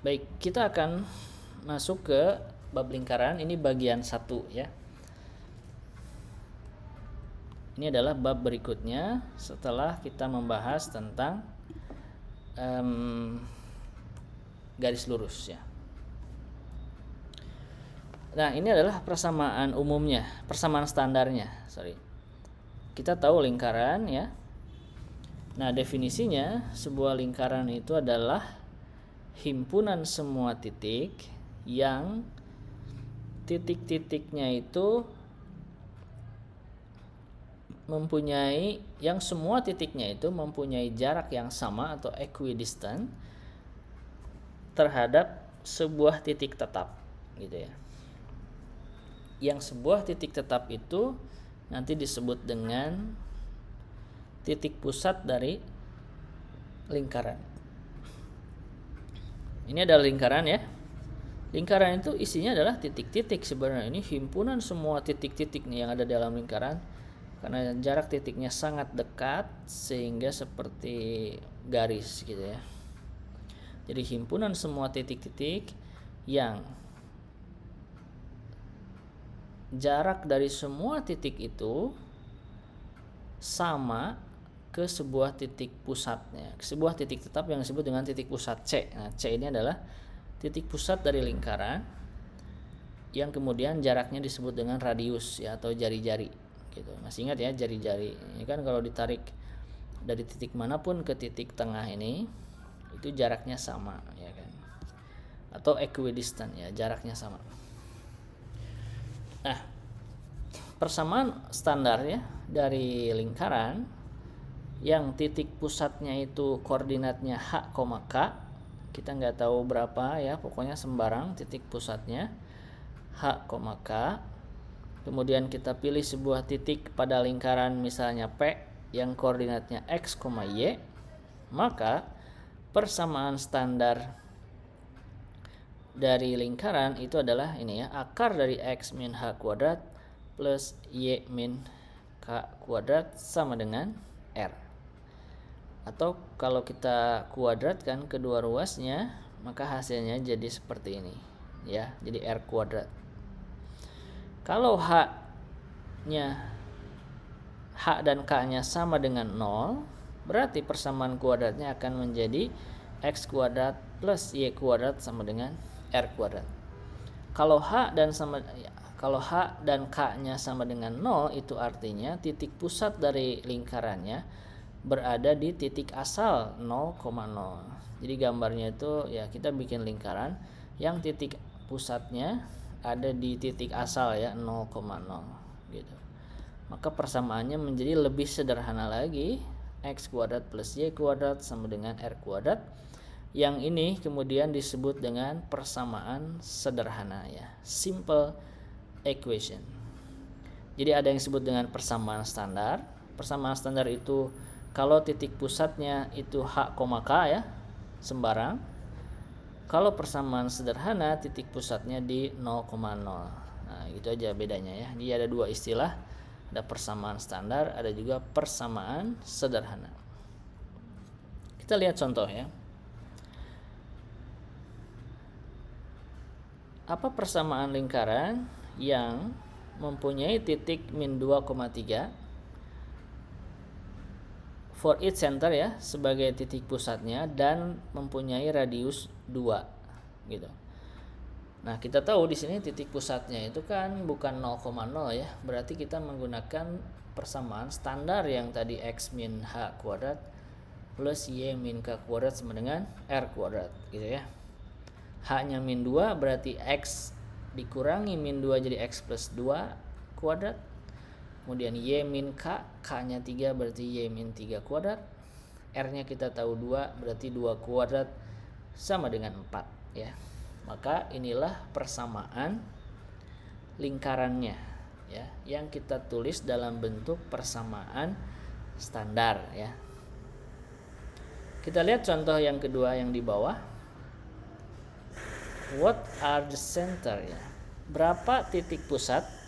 Baik, kita akan masuk ke bab lingkaran. Ini bagian 1 ya. Ini adalah bab berikutnya setelah kita membahas tentang garis lurus ya. Nah, ini adalah persamaan umumnya, persamaan standarnya. Kita tahu lingkaran ya. Nah, definisinya sebuah lingkaran itu adalah himpunan semua titik yang titik-titiknya itu semua titiknya itu mempunyai jarak yang sama atau equidistant terhadap sebuah titik tetap gitu ya. Yang sebuah titik tetap itu nanti disebut dengan titik pusat dari lingkaran. Ini adalah lingkaran ya. Lingkaran itu isinya adalah titik-titik sebenarnya. Ini himpunan semua titik-titik nih yang ada dalam lingkaran. Karena jarak titiknya sangat dekat sehingga seperti garis gitu ya. Jadi himpunan semua titik-titik yang jarak dari semua titik itu sama ke sebuah titik pusatnya, sebuah titik tetap yang disebut dengan titik pusat C. Nah, C ini adalah titik pusat dari lingkaran yang kemudian jaraknya disebut dengan radius ya atau jari-jari gitu. Masih ingat ya jari-jari? Ini kan kalau ditarik dari titik manapun ke titik tengah ini itu jaraknya sama ya kan. Atau equidistant ya, jaraknya sama. Nah, persamaan standar ya dari lingkaran yang titik pusatnya itu koordinatnya H, K, kita nggak tahu berapa ya, pokoknya sembarang titik pusatnya H, K. Kemudian kita pilih sebuah titik pada lingkaran misalnya P yang koordinatnya X, Y, maka persamaan standar dari lingkaran itu adalah ini ya, akar dari X min H kuadrat plus Y min K kuadrat sama dengan R. Atau kalau kita kuadratkan kedua ruasnya, maka hasilnya jadi seperti ini ya, jadi R kuadrat. Kalau H dan K nya sama dengan 0, berarti persamaan kuadratnya akan menjadi X kuadrat plus Y kuadrat sama dengan R kuadrat. Kalau H dan K nya sama dengan 0, itu artinya titik pusat dari lingkarannya berada di titik asal 0,0. Jadi gambarnya itu ya, kita bikin lingkaran yang titik pusatnya ada di titik asal ya 0,0 gitu. Maka persamaannya menjadi lebih sederhana lagi, X kuadrat plus Y kuadrat sama dengan R kuadrat. Yang ini kemudian disebut dengan persamaan sederhana ya, simple equation. Jadi ada yang disebut dengan persamaan standar. Persamaan standar itu kalau titik pusatnya itu H, K ya, sembarang. Kalau persamaan sederhana titik pusatnya di 0,0. Nah, gitu aja bedanya ya. Jadi ada dua istilah, ada persamaan standar, ada juga persamaan sederhana. Kita lihat contoh ya. Apa persamaan lingkaran yang mempunyai titik min 2,3 for each center ya sebagai titik pusatnya dan mempunyai radius 2 gitu. Nah, kita tahu di sini titik pusatnya itu kan bukan 0,0 ya. Berarti kita menggunakan persamaan standar yang tadi X min H kuadrat plus Y min K kuadrat sama dengan R kuadrat gitu ya. H-nya min 2 berarti X dikurangi min 2 jadi X plus 2 kuadrat. Kemudian Y min K, K-nya 3 berarti Y min 3 kuadrat. R-nya kita tahu 2 berarti 2 kuadrat sama dengan 4 ya. Maka inilah persamaan lingkarannya ya, yang kita tulis dalam bentuk persamaan standar ya. Kita lihat contoh yang kedua yang di bawah. What are the center ya? Berapa titik pusat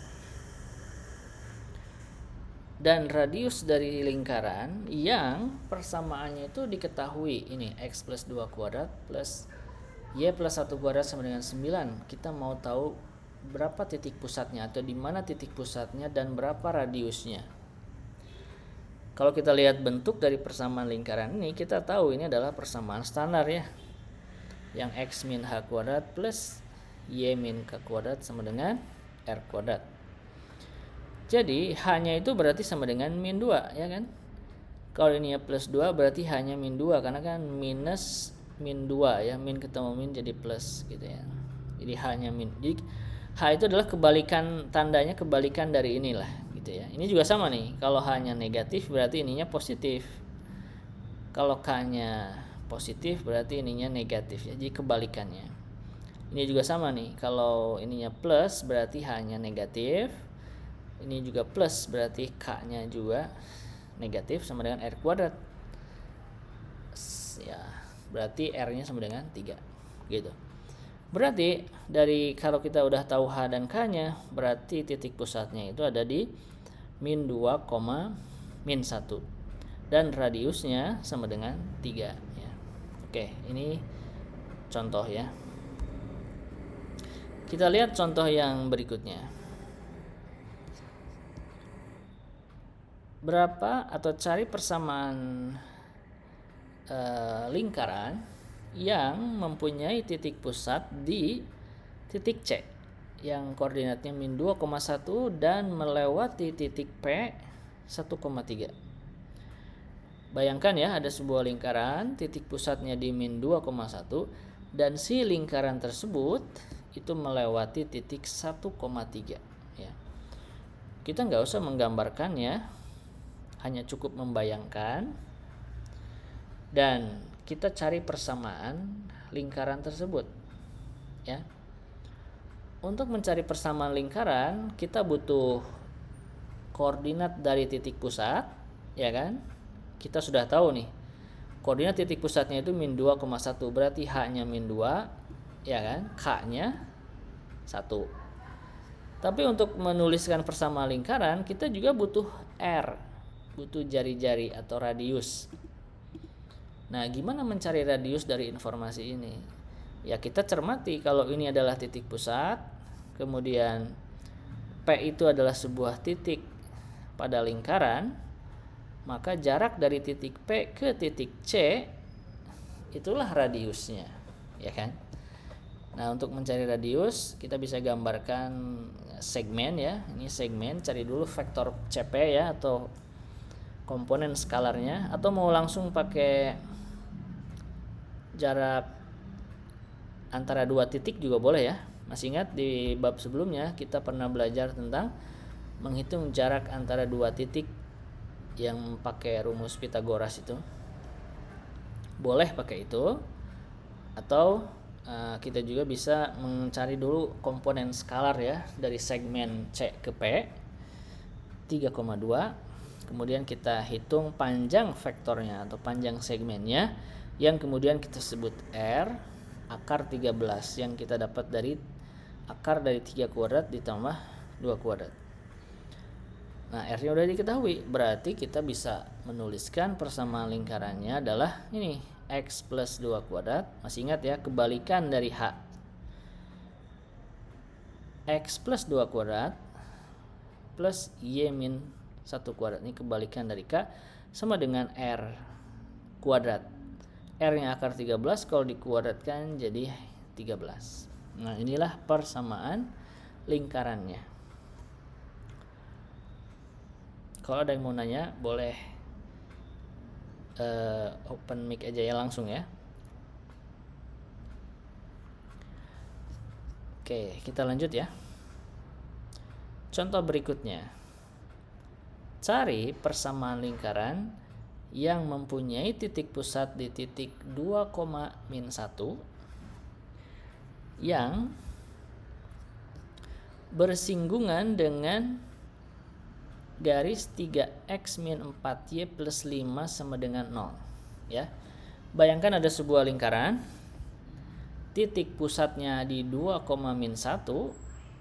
dan radius dari lingkaran yang persamaannya itu diketahui, ini X plus 2 kuadrat plus Y plus 1 kuadrat sama dengan 9. Kita mau tahu berapa titik pusatnya atau di mana titik pusatnya dan berapa radiusnya. Kalau kita lihat bentuk dari persamaan lingkaran ini, kita tahu ini adalah persamaan standar ya. Yang X min H kuadrat plus Y min K kuadrat sama dengan R kuadrat. Jadi H-nya itu berarti sama dengan min 2 ya kan. Kalau ini ya plus 2 berarti hanya min 2 karena kan minus min 2 ya, min ketemu min jadi plus gitu ya. Jadi H-nya min. Jadi H itu adalah kebalikan, tandanya kebalikan dari inilah gitu ya. Ini juga sama nih. Kalau H-nya negatif berarti ininya positif. Kalau K-nya positif berarti ininya negatif ya. Jadi kebalikannya. Ini juga sama nih. Kalau ininya plus berarti H-nya negatif. Ini juga plus berarti K-nya juga negatif sama dengan R kuadrat. Ya, berarti R-nya sama dengan 3 gitu. Berarti dari kalau kita udah tahu H dan K-nya, berarti titik pusatnya itu ada di min 2, min 1 dan radiusnya sama dengan 3 ya. Oke, ini contoh ya. Kita lihat contoh yang berikutnya. Berapa atau cari persamaan lingkaran yang mempunyai titik pusat di titik C yang koordinatnya min 2,1 dan melewati titik P 1,3. Bayangkan ya, ada sebuah lingkaran titik pusatnya di min 2,1 dan si lingkaran tersebut itu melewati titik 1,3 ya. Kita nggak usah menggambarkannya, hanya cukup membayangkan dan kita cari persamaan lingkaran tersebut ya. Untuk mencari persamaan lingkaran kita butuh koordinat dari titik pusat ya kan. Kita sudah tahu nih koordinat titik pusatnya itu min 2,1 berarti H-nya min 2 ya kan, K-nya 1. Tapi untuk menuliskan persamaan lingkaran kita juga butuh R, butuh jari-jari atau radius. Nah, gimana mencari radius dari informasi ini? Ya, kita cermati kalau ini adalah titik pusat, kemudian P itu adalah sebuah titik pada lingkaran, maka jarak dari titik P ke titik C itulah radiusnya, ya kan? Nah, untuk mencari radius, kita bisa gambarkan segmen ya. Ini segmen, cari dulu vektor CP ya atau komponen skalarnya, atau mau langsung pakai jarak antara dua titik juga boleh ya. Masih ingat di bab sebelumnya kita pernah belajar tentang menghitung jarak antara dua titik yang pakai rumus Pitagoras itu. Boleh pakai itu, atau kita juga bisa mencari dulu komponen skalar ya dari segmen C ke P 3,2. Kemudian kita hitung panjang vektornya atau panjang segmennya yang kemudian kita sebut R akar 13 yang kita dapat dari akar dari 3 kuadrat ditambah 2 kuadrat. Nah, R-nya udah diketahui, berarti kita bisa menuliskan persamaan lingkarannya adalah ini X plus 2 kuadrat. Masih ingat ya, kebalikan dari H. X plus 2 kuadrat plus Y min 1 kuadrat, ini kebalikan dari K, sama dengan R kuadrat. R-nya akar 13 kalau dikuadratkan jadi 13. Nah, inilah persamaan lingkarannya. Kalau ada yang mau nanya boleh open mic aja ya langsung ya. Oke, kita lanjut ya. Contoh berikutnya. Cari persamaan lingkaran yang mempunyai titik pusat di titik 2, min 1 yang bersinggungan dengan garis 3x min 4y plus 5 sama dengan 0 ya. Bayangkan ada sebuah lingkaran, titik pusatnya di 2, min 1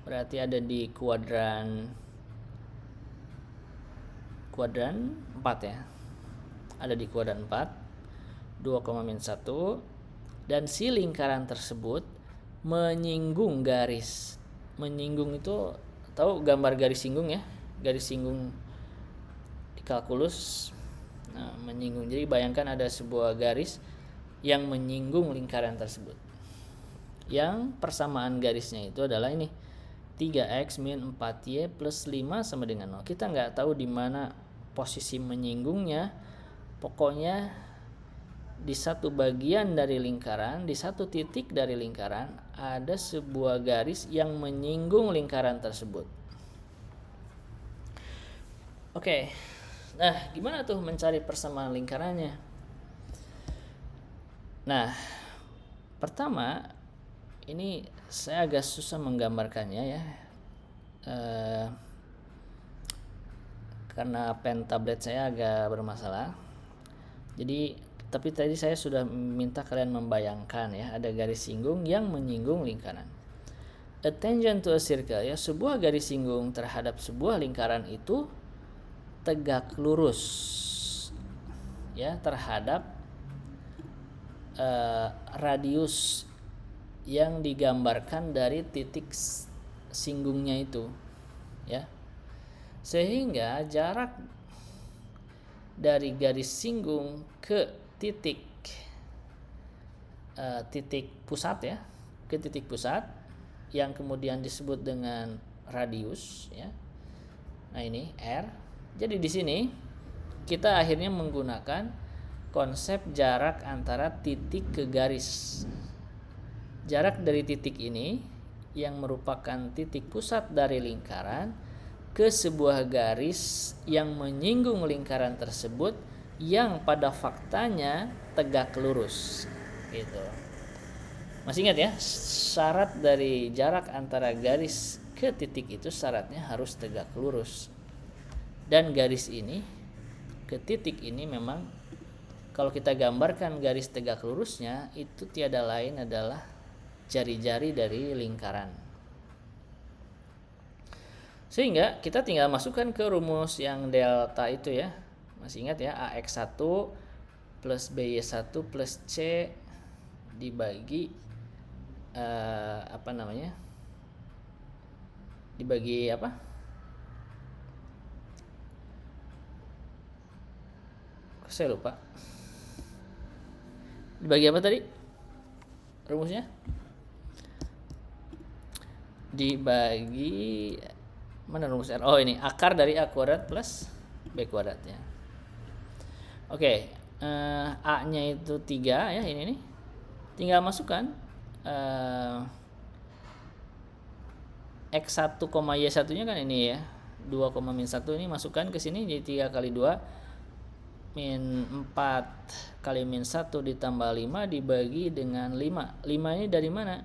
berarti ada di kuadran 4 ya. Ada di kuadran 4 2, min 1 dan si lingkaran tersebut menyinggung garis. Menyinggung itu tahu gambar garis singgung ya, garis singgung di kalkulus. Nah, menyinggung, jadi bayangkan ada sebuah garis yang menyinggung lingkaran tersebut, yang persamaan garisnya itu adalah ini 3x min 4y plus 5 sama dengan 0. Kita nggak tahu di mana posisi menyinggungnya, pokoknya di satu bagian dari lingkaran, di satu titik dari lingkaran ada sebuah garis yang menyinggung lingkaran tersebut. Oke, nah gimana tuh mencari persamaan lingkarannya? Nah, pertama ini saya agak susah menggambarkannya ya, karena pen tablet saya agak bermasalah. Jadi tapi tadi saya sudah minta kalian membayangkan ya, ada garis singgung yang menyinggung lingkaran. A tangent to a circle ya, sebuah garis singgung terhadap sebuah lingkaran itu tegak lurus ya terhadap radius yang digambarkan dari titik singgungnya itu ya, sehingga jarak dari garis singgung ke titik pusat ya, ke titik pusat yang kemudian disebut dengan radius ya. Nah ini R. Jadi di sini kita akhirnya menggunakan konsep jarak antara titik ke garis. Jarak dari titik ini yang merupakan titik pusat dari lingkaran ke sebuah garis yang menyinggung lingkaran tersebut yang pada faktanya tegak lurus gitu. Masih ingat ya, syarat dari jarak antara garis ke titik itu syaratnya harus tegak lurus. Dan garis ini ke titik ini memang kalau kita gambarkan garis tegak lurusnya itu tiada lain adalah jari-jari dari lingkaran. Sehingga kita tinggal masukkan ke rumus yang delta itu ya. Masih ingat ya, AX1 plus BY1 plus C dibagi dibagi apa? Saya lupa. Dibagi apa tadi? Rumusnya? Dibagi mana rumus R? Oh ini akar dari A kuadrat plus B kuadrat ya. Oke, A-nya itu 3 ya, ini nih. Tinggal masukkan X1, Y1-nya kan ini ya. 2, min 1 ini masukkan ke sini jadi 3 kali 2 min 4 kali min 1 ditambah 5 dibagi dengan 5. 5 ini dari mana?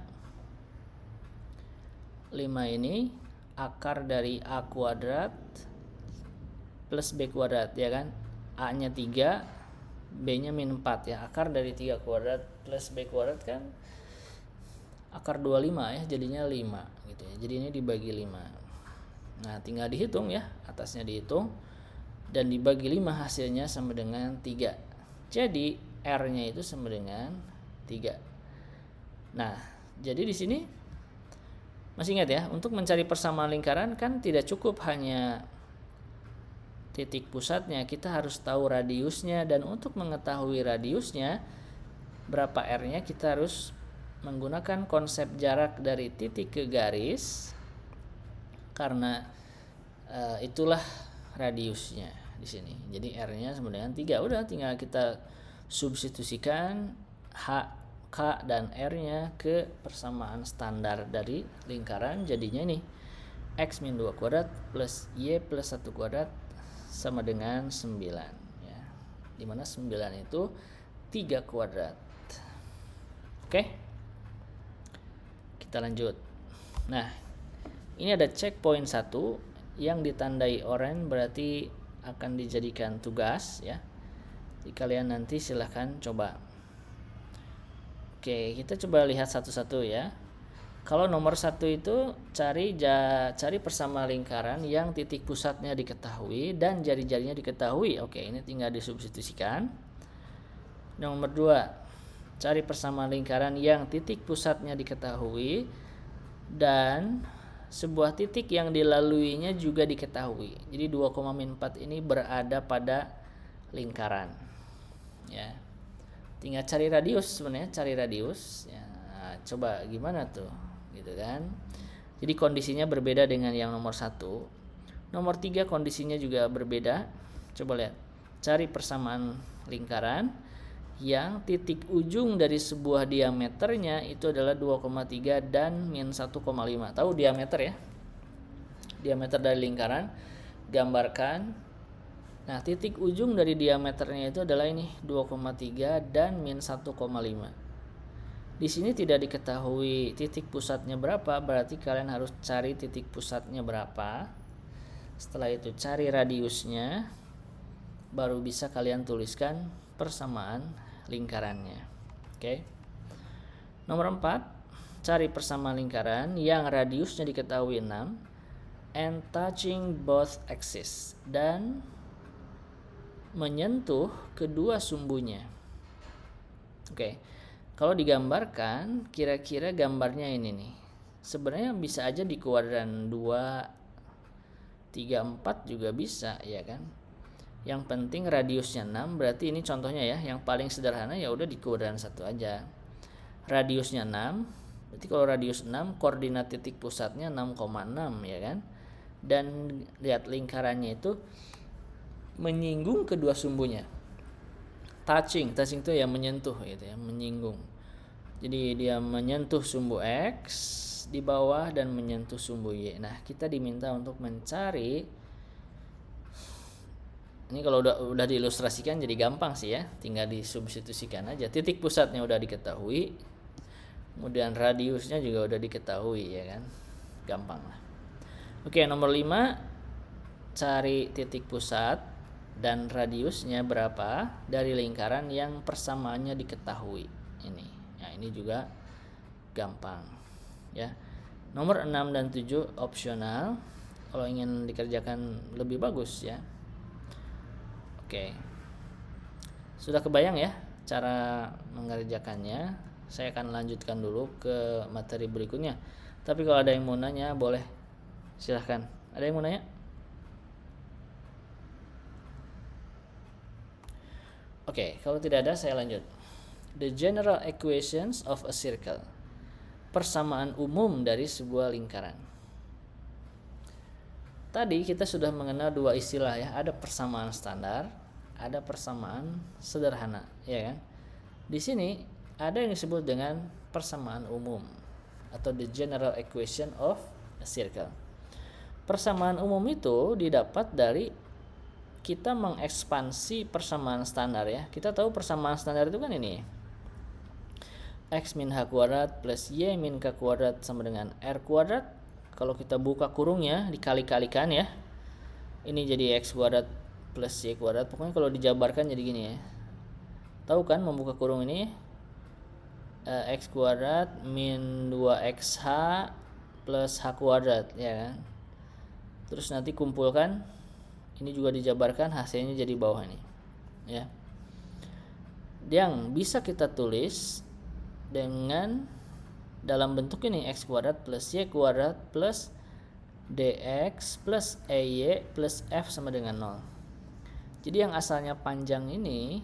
5 ini akar dari A kuadrat plus B kuadrat ya kan. A-nya 3, B-nya min 4 ya. Akar dari 3 kuadrat plus B kuadrat kan akar 25 ya, jadinya 5 gitu ya. Jadi ini dibagi 5. Nah, tinggal dihitung ya, atasnya dihitung dan dibagi 5 hasilnya sama dengan 3. Jadi R-nya itu sama dengan 3. Nah, jadi di sini masih ingat ya, untuk mencari persamaan lingkaran kan tidak cukup hanya titik pusatnya, kita harus tahu radiusnya, dan untuk mengetahui radiusnya berapa R-nya kita harus menggunakan konsep jarak dari titik ke garis, karena itulah radiusnya di sini. Jadi R-nya sama dengan 3. Udah tinggal kita substitusikan H, K dan R-nya ke persamaan standar dari lingkaran, jadinya nih X min 2 kuadrat plus Y plus 1 kuadrat sama dengan 9 ya. Dimana 9 itu 3 kuadrat. Oke, kita lanjut. Nah, ini ada checkpoint 1 yang ditandai oranye, berarti akan dijadikan tugas ya. Jadi kalian nanti silahkan coba. Oke, kita coba lihat satu-satu ya. Kalau nomor 1 itu cari persamaan lingkaran yang titik pusatnya diketahui dan jari-jarinya diketahui. Oke, ini tinggal disubstitusikan. Nomor 2, Cari persamaan lingkaran yang titik pusatnya diketahui dan sebuah titik yang dilaluinya juga diketahui. Jadi 2,4 ini berada pada lingkaran. Ya. Tinggal cari radius sebenarnya, cari radius. Ya, nah, coba gimana tuh, gitu kan? Jadi kondisinya berbeda dengan yang nomor 1. Nomor 3 kondisinya juga berbeda. Coba lihat. Cari persamaan lingkaran yang titik ujung dari sebuah diameternya itu adalah 2,3 dan min 1,5. Tahu diameter ya? Diameter dari lingkaran. Gambarkan. Nah, titik ujung dari diameternya itu adalah ini 2,3 dan min 1,5. Di sini tidak diketahui titik pusatnya berapa, berarti kalian harus cari titik pusatnya berapa. Setelah itu cari radiusnya, baru bisa kalian tuliskan persamaan lingkarannya. Oke. Nomor 4, cari persamaan lingkaran yang radiusnya diketahui 6 and touching both axes dan menyentuh kedua sumbunya. Oke. Kalau digambarkan, kira-kira gambarnya ini nih. Sebenarnya bisa aja di kuadran 2, 3, 4 juga bisa, ya kan? Yang penting radiusnya 6, berarti ini contohnya ya, yang paling sederhana ya udah di kuadran 1 aja. Radiusnya 6, berarti kalau radius 6, koordinat titik pusatnya 6,6 ya kan? Dan lihat lingkarannya itu menyinggung kedua sumbunya. Touching itu ya menyentuh gitu ya, menyinggung. Jadi dia menyentuh sumbu X di bawah dan menyentuh sumbu Y. Nah, kita diminta untuk mencari, ini kalau udah diilustrasikan jadi gampang sih ya, tinggal disubstitusikan aja. Titik pusatnya udah diketahui, kemudian radiusnya juga udah diketahui ya kan, gampang lah. Oke, nomor 5, cari titik pusat dan radiusnya berapa dari lingkaran yang persamaannya diketahui. Ini juga gampang ya. Nomor 6 dan 7 opsional kalau ingin dikerjakan lebih bagus ya. Oke. Sudah kebayang ya cara mengerjakannya. Saya akan lanjutkan dulu ke materi berikutnya. Tapi kalau ada yang mau nanya boleh, silahkan. Ada yang mau nanya? Oke, kalau tidak ada saya lanjut. The general equations of a circle. Persamaan umum dari sebuah lingkaran. Tadi kita sudah mengenal dua istilah ya, ada persamaan standar, ada persamaan sederhana, ya kan? Di sini ada yang disebut dengan persamaan umum atau the general equation of a circle. Persamaan umum itu didapat dari kita mengekspansi persamaan standar ya. Kita tahu persamaan standar itu kan ini, X min H kuadrat plus Y min K kuadrat sama dengan R kuadrat. Kalau kita buka kurungnya dikali-kalikan ya, ini jadi X kuadrat plus Y kuadrat. Pokoknya kalau dijabarkan jadi gini ya. Tahu kan membuka kurung ini, X kuadrat min 2XH plus H kuadrat ya kan. Terus nanti kumpulkan, ini juga dijabarkan, hasilnya jadi bawah ini ya. Yang bisa kita tulis dengan dalam bentuk ini X kuadrat plus Y kuadrat plus DX plus EY plus F sama dengan 0. Jadi yang asalnya panjang ini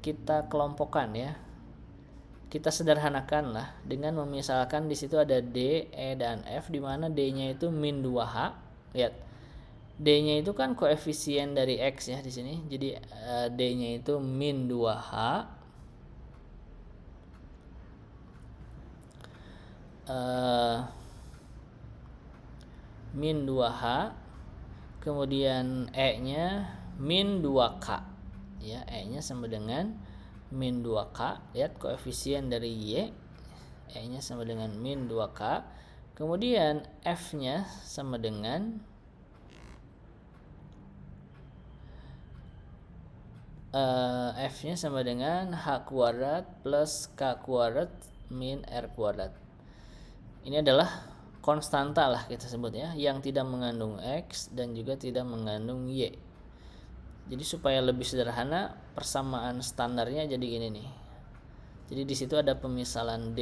kita kelompokkan ya, kita sederhanakan lah dengan memisalkan di situ ada D, E dan F, di mana D-nya itu min 2H. Lihat, D-nya itu kan koefisien dari X ya di sini. Jadi D-nya itu min 2H min 2H, kemudian E-nya min 2K ya, E-nya sama dengan min 2K. Lihat koefisien dari Y, E-nya sama dengan min 2K, kemudian F-nya sama dengan F-nya sama dengan H kuadrat plus K kuadrat min R kuadrat. Ini adalah konstanta lah kita sebut ya, yang tidak mengandung X dan juga tidak mengandung Y. Jadi supaya lebih sederhana, persamaan standarnya jadi gini nih. Jadi di situ ada pemisalan D,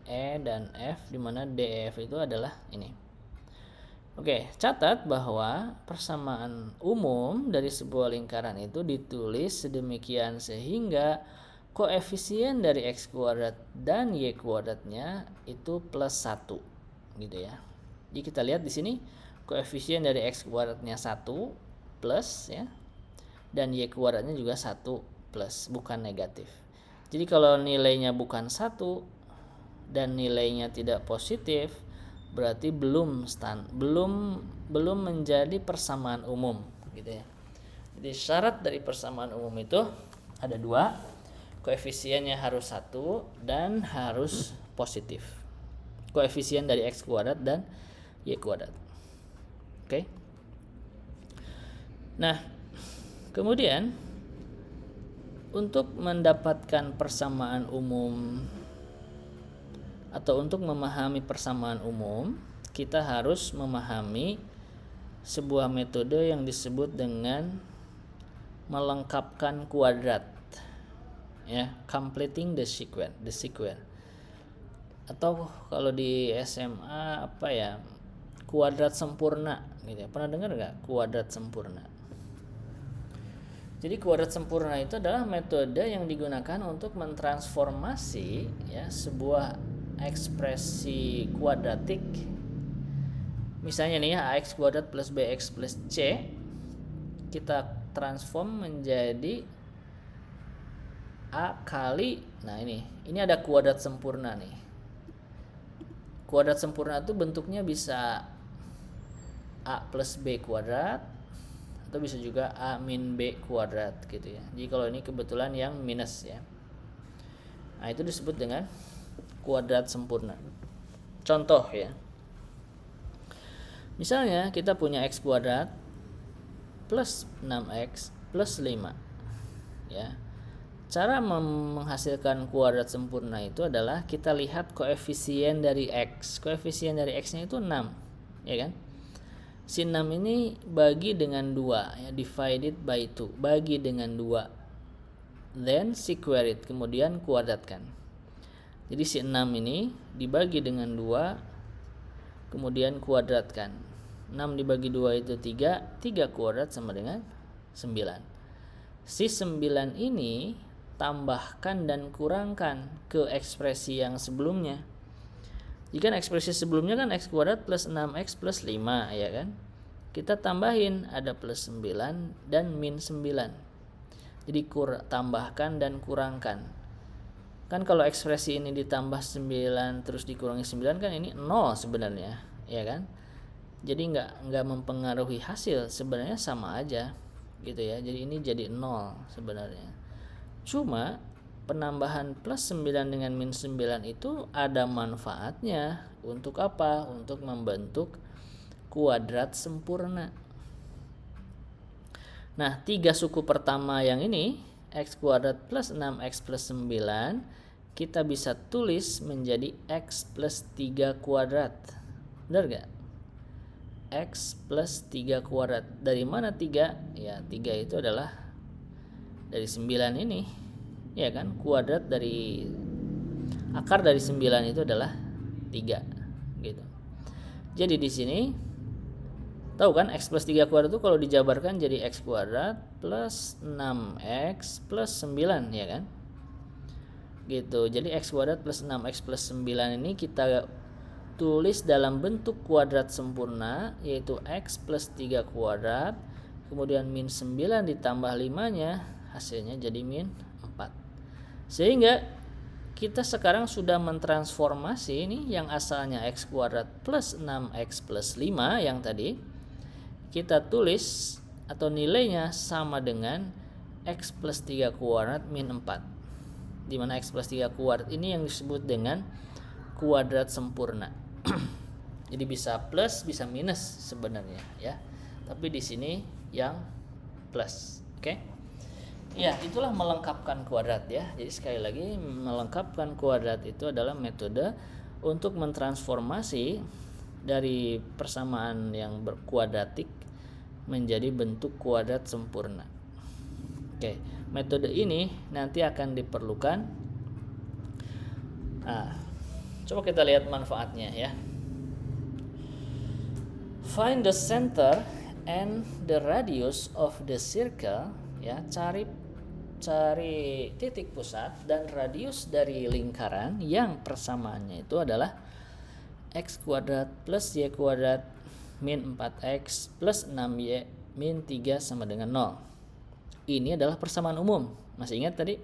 E, dan F, di mana D, E, F itu adalah ini. Oke, catat bahwa persamaan umum dari sebuah lingkaran itu ditulis sedemikian sehingga koefisien dari X kuadrat dan Y kuadratnya itu plus 1 gitu ya. Jadi kita lihat di sini koefisien dari X kuadratnya 1 plus ya, dan Y kuadratnya juga 1 plus, bukan negatif. Jadi kalau nilainya bukan 1 dan nilainya tidak positif, berarti belum menjadi persamaan umum gitu ya. Jadi syarat dari persamaan umum itu ada 2, koefisiennya harus 1 dan harus positif. Koefisien dari X kuadrat dan Y kuadrat. Oke. Nah, kemudian untuk mendapatkan persamaan umum atau untuk memahami persamaan umum, kita harus memahami sebuah metode yang disebut dengan melengkapkan kuadrat, ya, completing the sequence. Atau kalau di SMA apa ya, kuadrat sempurna gitu ya. Pernah dengar nggak kuadrat sempurna? Jadi kuadrat sempurna itu adalah metode yang digunakan untuk mentransformasi ya sebuah ekspresi kuadratik. Misalnya nih ya, ax kuadrat plus bx plus c kita transform menjadi a kali, nah ini ada kuadrat sempurna nih. Kuadrat sempurna itu bentuknya bisa a plus b kuadrat atau bisa juga a min b kuadrat gitu ya. Jadi kalau ini kebetulan yang minus ya. Nah, itu disebut dengan kuadrat sempurna. Contoh ya. Misalnya kita punya x kuadrat plus 6x plus 5. Ya. Cara menghasilkan kuadrat sempurna itu adalah kita lihat koefisien dari x. Koefisien dari x-nya itu 6, ya kan? Si 6 ini bagi dengan 2 ya, divided by 2, bagi dengan 2, then square it, kemudian kuadratkan. Jadi si 6 ini dibagi dengan 2 kemudian kuadratkan. 6 dibagi 2 itu 3, 3 kuadrat sama dengan 9. Si 9 ini tambahkan dan kurangkan ke ekspresi yang sebelumnya. Jika ekspresi sebelumnya kan x kuadrat plus 6x plus 5 ya kan. Kita tambahin ada plus 9 dan min 9. Jadi tambahkan dan kurangkan. Kan kalau ekspresi ini ditambah 9 terus dikurangi 9 kan ini 0 sebenarnya, ya kan? Jadi enggak mempengaruhi hasil, sebenarnya sama aja gitu ya. Jadi ini jadi 0 sebenarnya. Cuma penambahan plus 9 dengan min 9 itu ada manfaatnya. Untuk apa? Untuk membentuk kuadrat sempurna. Nah, 3 suku pertama yang ini, x kuadrat plus 6x plus 9, kita bisa tulis menjadi x plus 3 kuadrat. Benar gak? X plus 3 kuadrat. Dari mana 3? Ya, 3 itu adalah dari 9 ini. Ya kan, kuadrat dari akar dari 9 itu adalah 3 gitu. Jadi di sini tahu kan x plus 3 kuadrat itu kalau dijabarkan jadi x kuadrat plus 6x plus 9 ya kan. Gitu. Jadi x kuadrat plus 6x plus 9 ini kita tulis dalam bentuk kuadrat sempurna, yaitu x plus 3 kuadrat kemudian min 9 ditambah 5-nya, hasilnya jadi min 4. Sehingga kita sekarang sudah mentransformasi ini yang asalnya x kuadrat plus 6x plus 5 yang tadi kita tulis atau nilainya sama dengan x plus 3 kuadrat min 4. Di mana x plus 3 kuadrat ini yang disebut dengan kuadrat sempurna. Jadi bisa plus bisa minus sebenarnya ya. Tapi di sini yang plus. Oke? Ya, itulah melengkapkan kuadrat ya. Jadi sekali lagi, melengkapkan kuadrat itu adalah metode untuk mentransformasi dari persamaan yang berkuadratik menjadi bentuk kuadrat sempurna. Oke, metode ini nanti akan diperlukan Nah, coba kita lihat manfaatnya ya. Find the center and the radius of the circle, ya, cari titik pusat dan radius dari lingkaran yang persamaannya itu adalah x kuadrat plus y kuadrat min 4x plus 6y min 3 sama dengan 0. Ini adalah persamaan umum. Masih ingat tadi?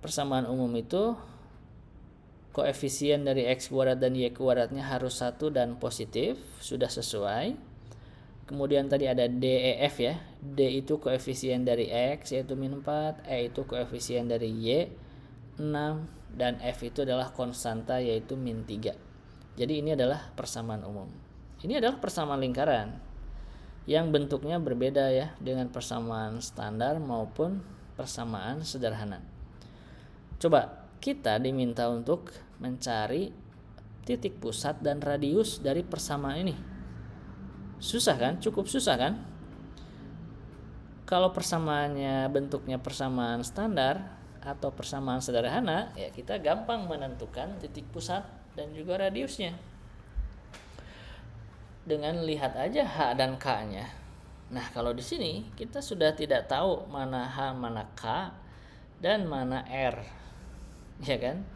Persamaan umum itu koefisien dari x kuadrat dan y kuadratnya harus 1 dan positif, sudah sesuai. Kemudian tadi ada D, E, F ya. D itu koefisien dari X yaitu min 4, E itu koefisien dari Y 6, dan F itu adalah konstanta yaitu min 3. Jadi ini adalah persamaan umum. Ini adalah persamaan lingkaran yang bentuknya berbeda ya dengan persamaan standar maupun persamaan sederhana. Coba kita diminta untuk mencari titik pusat dan radius dari persamaan ini. Susah kan? Cukup susah kan? Kalau persamaannya bentuknya persamaan standar atau persamaan sederhana, ya kita gampang menentukan titik pusat dan juga radiusnya dengan lihat aja H dan K-nya. Nah, kalau di sini kita sudah tidak tahu mana H, mana K, dan mana R, ya kan?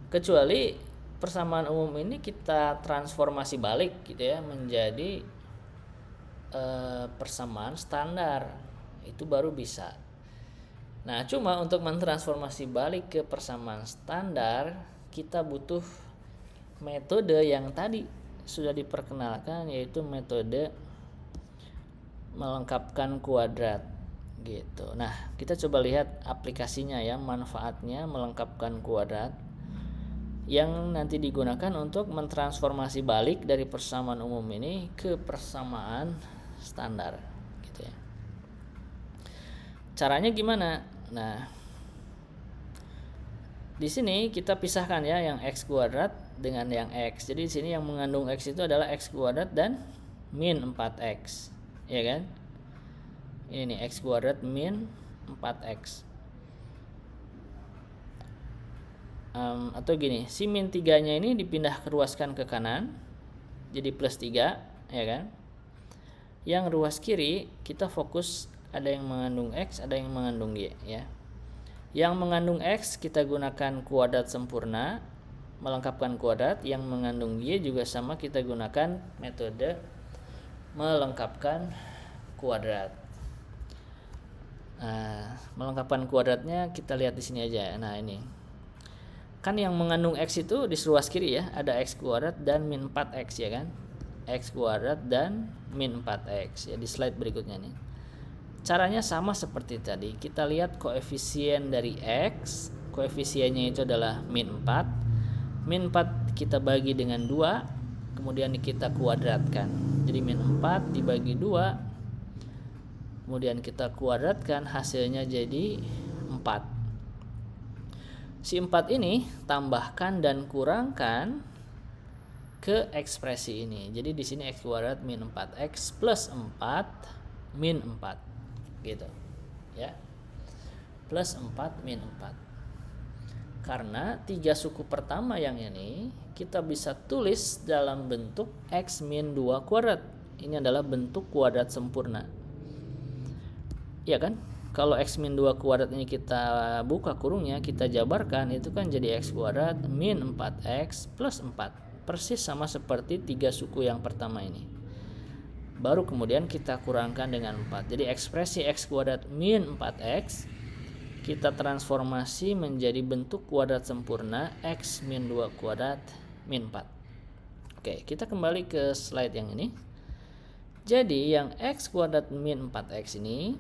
Kecuali persamaan umum ini kita transformasi balik gitu ya menjadi persamaan standar, itu baru bisa. Nah, cuma untuk mentransformasi balik ke persamaan standar kita butuh metode yang tadi sudah diperkenalkan, yaitu metode melengkapkan kuadrat gitu. Nah, kita coba lihat aplikasinya ya, manfaatnya melengkapkan kuadrat yang nanti digunakan untuk mentransformasi balik dari persamaan umum ini ke persamaan standar gitu ya. Caranya gimana? Nah, di sini kita pisahkan ya yang x kuadrat dengan yang x. Jadi di sini yang mengandung x itu adalah x kuadrat dan min 4x, ya kan? Ini nih x kuadrat min 4x. Atau gini, si min 3-nya ini dipindah ruaskan ke kanan jadi plus 3, ya kan? Yang ruas kiri kita fokus ada yang mengandung x, ada yang mengandung y ya. Yang mengandung x kita gunakan kuadrat sempurna, melengkapkan kuadrat. Yang mengandung y juga sama, kita gunakan metode melengkapkan kuadrat. Nah, melengkapkan kuadratnya kita lihat di sini aja. Nah, ini kan yang mengandung x itu di ruas kiri ya, ada x kuadrat dan min 4x ya kan, x kuadrat dan min 4x ya, di slide berikutnya nih. Caranya sama seperti tadi, kita lihat koefisien dari x, koefisiennya itu adalah min 4. Min 4 kita bagi dengan 2, kemudian kita kuadratkan, jadi min 4 dibagi 2, kemudian kita kuadratkan, hasilnya jadi 4. Si 4 ini tambahkan dan kurangkan ke ekspresi ini. Jadi di sini x kuadrat min 4x plus 4 min 4 gitu. Ya. Plus 4 min 4. Karena 3 suku pertama yang ini kita bisa tulis dalam bentuk x min 2 kuadrat. Ini adalah bentuk kuadrat sempurna. Ya kan? Kalau x min 2 kuadrat ini kita buka kurungnya, kita jabarkan, itu kan jadi x kuadrat min 4x plus 4. Persis sama seperti 3 suku yang pertama ini. Baru kemudian kita kurangkan dengan 4. Jadi ekspresi x kuadrat min 4x kita transformasi menjadi bentuk kuadrat sempurna x min 2 kuadrat min 4. Oke, kita kembali ke slide yang ini. Jadi yang x kuadrat min 4x ini,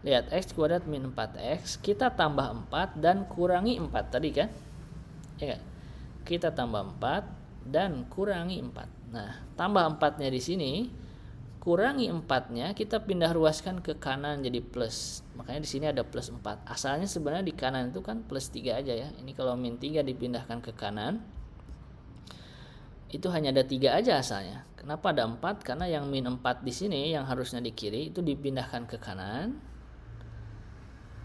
lihat x kuadrat min 4x, kita tambah 4 dan kurangi 4 tadi kan? Ya kan? Kita tambah 4 dan kurangi 4. Nah, tambah 4-nya di sini, kurangi 4-nya kita pindah ruaskan ke kanan jadi plus. Makanya di sini ada plus 4. Asalnya sebenarnya di kanan itu kan plus 3 aja ya. Ini kalau min 3 dipindahkan ke kanan, itu hanya ada 3 aja asalnya. Kenapa ada 4? Karena yang min 4 di sini yang harusnya di kiri itu dipindahkan ke kanan.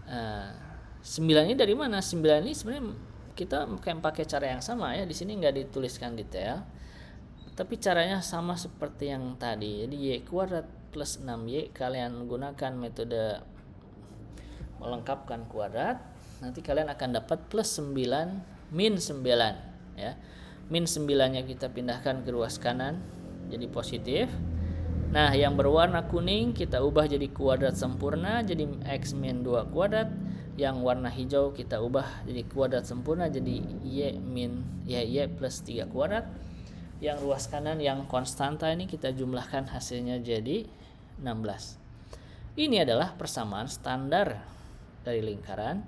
Nah, 9 ini dari mana? 9 ini sebenarnya kita pakai cara yang sama ya. Di sini nggak dituliskan detail, tapi caranya sama seperti yang tadi. Jadi y kuadrat plus 6y kalian gunakan metode melengkapkan kuadrat, nanti kalian akan dapat plus 9 min 9 ya. Min 9-nya kita pindahkan ke ruas kanan jadi positif. Nah, yang berwarna kuning kita ubah jadi kuadrat sempurna, jadi x min 2 kuadrat. Yang warna hijau kita ubah jadi kuadrat sempurna, jadi y plus 3 kuadrat. Yang ruas kanan yang konstanta ini kita jumlahkan, hasilnya jadi 16. Ini adalah persamaan standar dari lingkaran.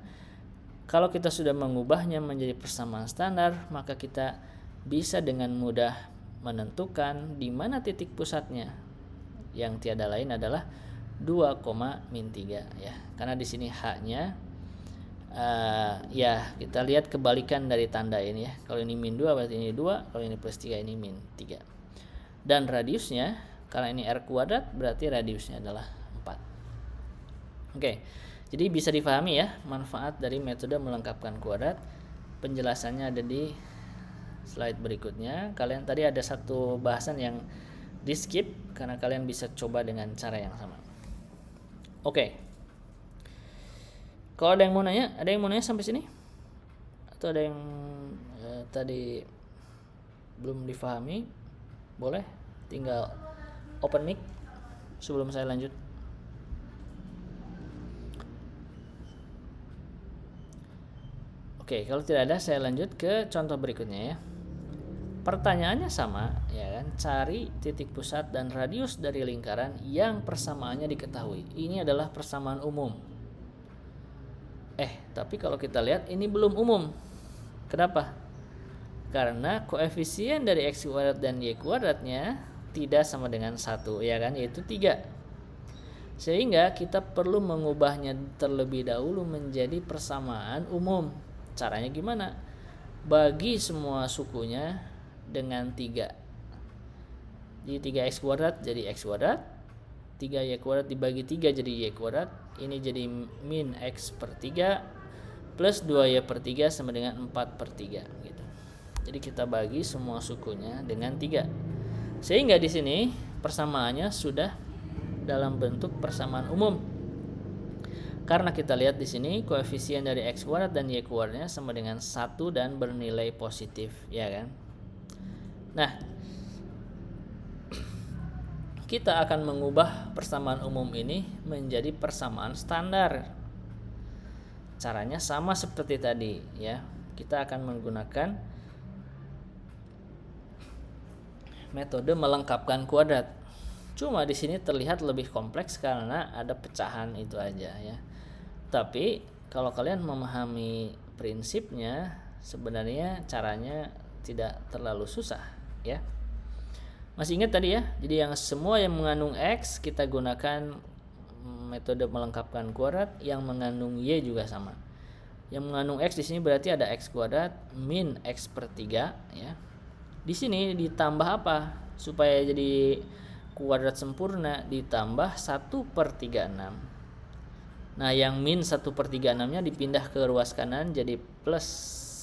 Kalau kita sudah mengubahnya menjadi persamaan standar, maka kita bisa dengan mudah menentukan di mana titik pusatnya, yang tiada lain adalah 2,-3 ya. Karena di sini h-nya ya kita lihat kebalikan dari tanda ini ya. Kalau ini min 2 berarti ini 2, kalau ini plus 3 ini min 3. Dan radiusnya, karena ini r kuadrat berarti radiusnya adalah 4. Oke. Jadi bisa dipahami ya manfaat dari metode melengkapkan kuadrat. Penjelasannya ada di slide berikutnya. Kalian tadi ada satu bahasan yang di skip karena kalian bisa coba dengan cara yang sama. Oke. Kalau ada yang mau nanya sampai sini? Atau ada yang tadi belum difahami? Boleh tinggal open mic sebelum saya lanjut. Oke, kalau tidak ada saya lanjut ke contoh berikutnya ya. Pertanyaannya sama ya kan, cari titik pusat dan radius dari lingkaran yang persamaannya diketahui. Ini adalah persamaan umum. Tapi kalau kita lihat ini belum umum. Kenapa? Karena koefisien dari x kuadrat dan y kuadratnya tidak sama dengan 1 ya kan, yaitu 3. Sehingga kita perlu mengubahnya terlebih dahulu menjadi persamaan umum. Caranya gimana? Bagi semua sukunya dengan 3. Jadi 3x kuadrat jadi x kuadrat, 3y kuadrat dibagi 3 jadi y kuadrat. Ini jadi min x per 3 plus 2y per 3 sama dengan 4 per 3 gitu. Jadi kita bagi semua sukunya dengan 3. Sehingga di sini persamaannya sudah dalam bentuk persamaan umum. Karena kita lihat di sini koefisien dari x kuadrat dan y kuadratnya sama dengan 1 dan bernilai positif, ya kan? Nah, kita akan mengubah persamaan umum ini menjadi persamaan standar. Caranya sama seperti tadi, ya. Kita akan menggunakan metode melengkapkan kuadrat. Cuma di sini terlihat lebih kompleks karena ada pecahan itu aja, ya. Tapi kalau kalian memahami prinsipnya, sebenarnya caranya tidak terlalu susah ya. Masih ingat tadi ya? Jadi yang semua yang mengandung x kita gunakan metode melengkapkan kuadrat, yang mengandung y juga sama. Yang mengandung x di sini berarti ada x kuadrat min x per 3 ya. Di sini ditambah apa? Supaya jadi kuadrat sempurna ditambah 1 per 36. Nah, yang min 1 per 36 nya dipindah ke ruas kanan jadi plus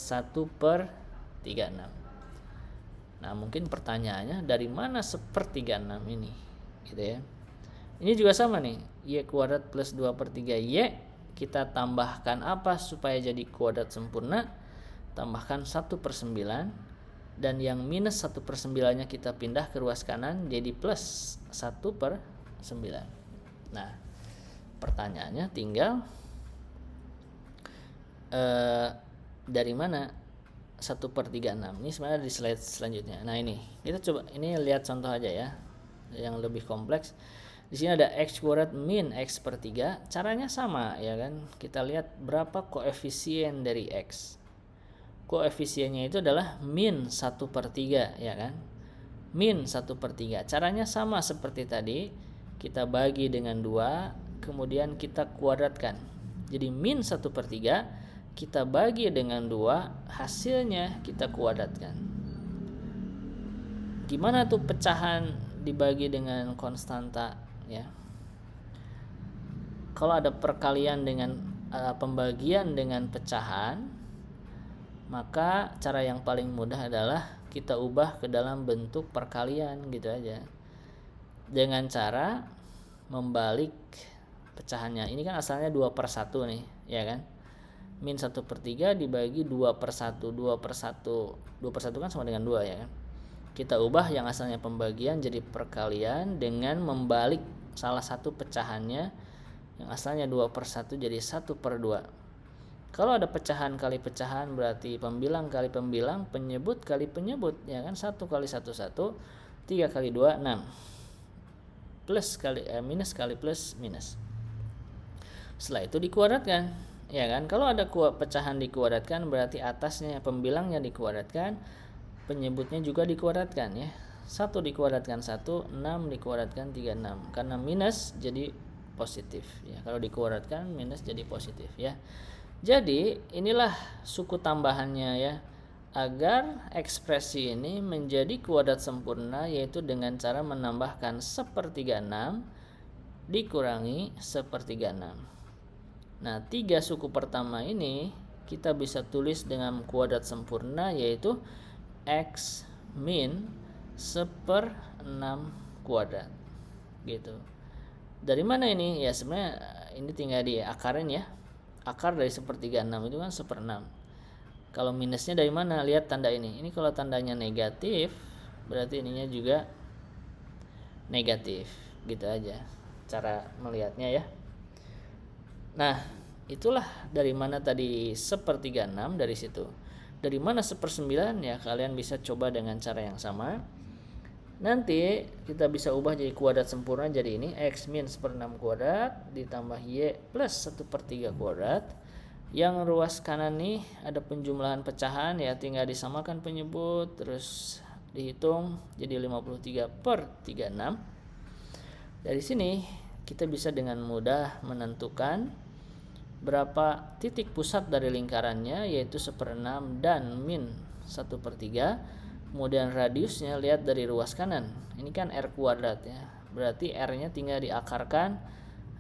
1 per 36. Nah, mungkin pertanyaannya dari mana 1/36 ini gitu ya. Ini juga sama nih, y kuadrat plus 2 per 3y. Kita tambahkan apa supaya jadi kuadrat sempurna? Tambahkan 1 per 9. Dan yang minus 1 per 9 nya kita pindah ke ruas kanan jadi plus 1 per 9. Nah, pertanyaannya tinggal dari mana 1 per 36. Ini sebenarnya di slide selanjutnya. Nah, ini kita coba, ini lihat contoh aja ya yang lebih kompleks. Di sini ada x kuadrat min x per 3. Caranya sama ya kan. Kita lihat berapa koefisien dari x. Koefisiennya itu adalah min 1 per 3 ya kan. Min 1 per 3. Caranya sama seperti tadi. Kita bagi dengan 2, kemudian kita kuadratkan. Jadi min 1 per 3 kita bagi dengan 2, hasilnya kita kuadratkan. Gimana tuh pecahan dibagi dengan konstanta ya? Kalau ada perkalian dengan pembagian dengan pecahan, maka cara yang paling mudah adalah kita ubah ke dalam bentuk perkalian gitu aja, dengan cara membalik pecahannya. Ini kan asalnya 2/1 nih, ya kan? Min 1/3 dibagi 2/1. 2/1 kan sama dengan 2, ya kan? Kita ubah yang asalnya pembagian jadi perkalian dengan membalik salah satu pecahannya, yang asalnya 2/1 jadi 1/2. Kalau ada pecahan kali pecahan berarti pembilang kali pembilang, penyebut kali penyebut, ya kan? 1 kali 1 1, 3 kali 2 6, plus kali minus kali plus minus. Setelah itu dikuadratkan, ya kan? Kalau ada pecahan dikuadratkan berarti atasnya pembilangnya dikuadratkan, penyebutnya juga dikuadratkan, ya. 1 dikuadratkan 1, 6 dikuadratkan 36. Karena minus jadi positif, ya. Kalau dikuadratkan minus jadi positif, ya. Jadi inilah suku tambahannya, ya. Agar ekspresi ini menjadi kuadrat sempurna, yaitu dengan cara menambahkan 1/6 dikurangi 1/6. Nah, 3 suku pertama ini kita bisa tulis dengan kuadrat sempurna, yaitu X min 1/6 kuadrat, gitu. Dari mana ini? Ya sebenarnya ini tinggal diakarin, ya. Akar dari 1/6 itu kan 1/6. Kalau minusnya dari mana? Lihat tanda ini. Ini kalau tandanya negatif, berarti ininya juga negatif, gitu aja cara melihatnya, ya. Nah, itulah dari mana tadi 1/6 dari situ. Dari mana 1/9, ya kalian bisa coba dengan cara yang sama. Nanti kita bisa ubah jadi kuadrat sempurna, jadi ini X min 1/6 kuadrat ditambah Y plus 1/3 kuadrat. Yang ruas kanan nih ada penjumlahan pecahan, ya tinggal disamakan penyebut terus dihitung jadi 53/36. Dari sini kita bisa dengan mudah menentukan berapa titik pusat dari lingkarannya, yaitu 1/6 dan min 1/3. Kemudian radiusnya lihat dari ruas kanan, ini kan R kuadrat, ya, berarti R nya tinggal diakarkan,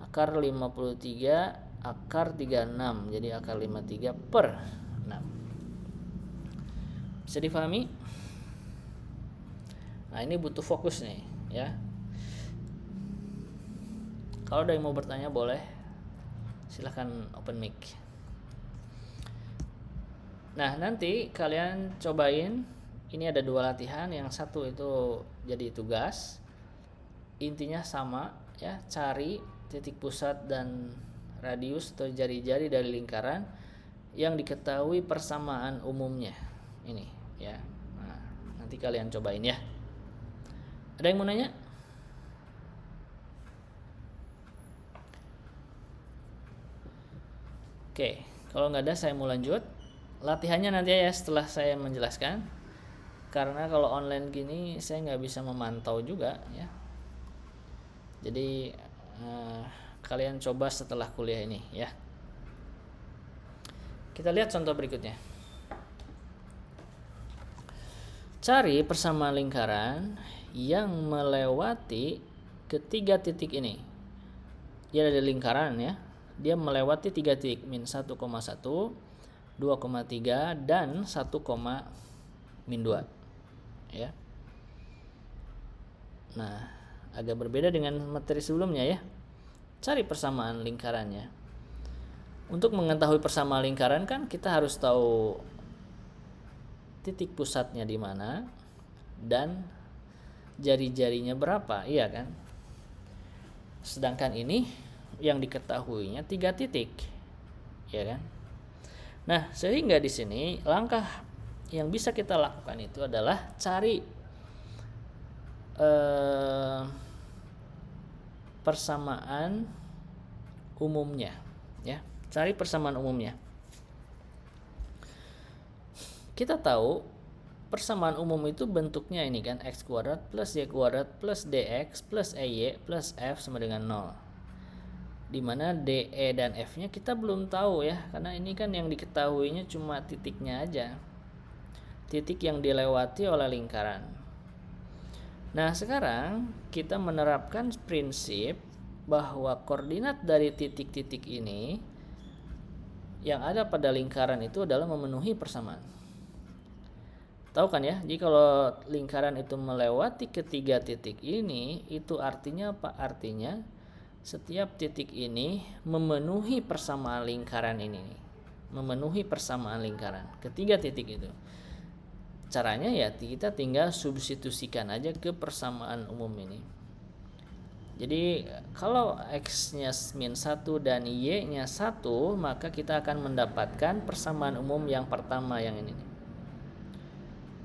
akar 53 akar 36, jadi akar 53/6. Bisa difahami? Nah, ini butuh fokus nih, ya. Kalau ada yang mau bertanya boleh, silahkan open mic. Nah, nanti kalian cobain. Ini ada 2 latihan. Yang satu itu jadi tugas. Intinya sama, ya, cari titik pusat dan radius atau jari-jari dari lingkaran yang diketahui persamaan umumnya. Ini, ya. Nah, nanti kalian cobain, ya. Ada yang mau nanya? Oke, kalau nggak ada saya mau lanjut. Latihannya nanti ya setelah saya menjelaskan. Karena kalau online gini saya nggak bisa memantau juga, ya. Jadi kalian coba setelah kuliah ini, ya. Kita lihat contoh berikutnya. Cari persamaan lingkaran yang melewati ketiga titik ini. Dia ada lingkaran, ya. Dia melewati 3 titik, min 1,1, 2,3 dan 1,-2, ya. Nah, agak berbeda dengan materi sebelumnya, ya. Cari persamaan lingkarannya. Untuk mengetahui persamaan lingkaran kan kita harus tahu titik pusatnya di mana dan jari-jarinya berapa, iya kan? Sedangkan ini yang diketahuinya 3 titik, ya kan? Nah, sehingga di sini langkah yang bisa kita lakukan itu adalah cari persamaan umumnya, ya. Cari persamaan umumnya. Kita tahu persamaan umum itu bentuknya ini kan, X kuadrat plus Y kuadrat plus DX plus EY plus F sama dengan 0. Dimana DE dan F nya kita belum tahu, ya, karena ini kan yang diketahuinya cuma titiknya aja, titik yang dilewati oleh lingkaran. Nah, sekarang kita menerapkan prinsip bahwa koordinat dari titik-titik ini yang ada pada lingkaran itu adalah memenuhi persamaan. Tahu kan ya? Jadi kalau lingkaran itu melewati ketiga titik ini, itu artinya apa? Artinya setiap titik ini memenuhi persamaan lingkaran ini. Memenuhi persamaan lingkaran. Ketiga titik itu. Caranya ya kita tinggal substitusikan aja ke persamaan umum ini. Jadi kalau x-nya min 1 dan y-nya 1, maka kita akan mendapatkan persamaan umum yang pertama yang ini.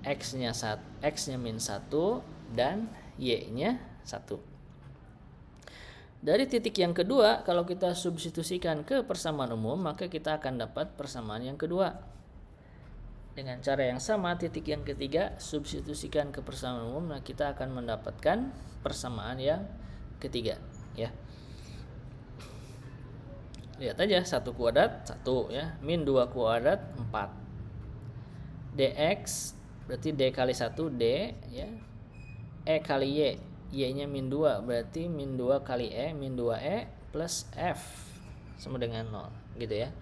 X-nya min 1 dan y-nya 1. Dari titik yang kedua, kalau kita substitusikan ke persamaan umum, maka kita akan dapat persamaan yang kedua. Dengan cara yang sama, titik yang ketiga substitusikan ke persamaan umum, nah kita akan mendapatkan persamaan yang ketiga, ya. Lihat aja, 1 kuadrat 1 ya, min 2 kuadrat 4. Dx berarti d kali 1 d ya. E kali y, y-nya min 2 berarti min 2 kali e, min 2e plus f sama dengan 0 gitu ya.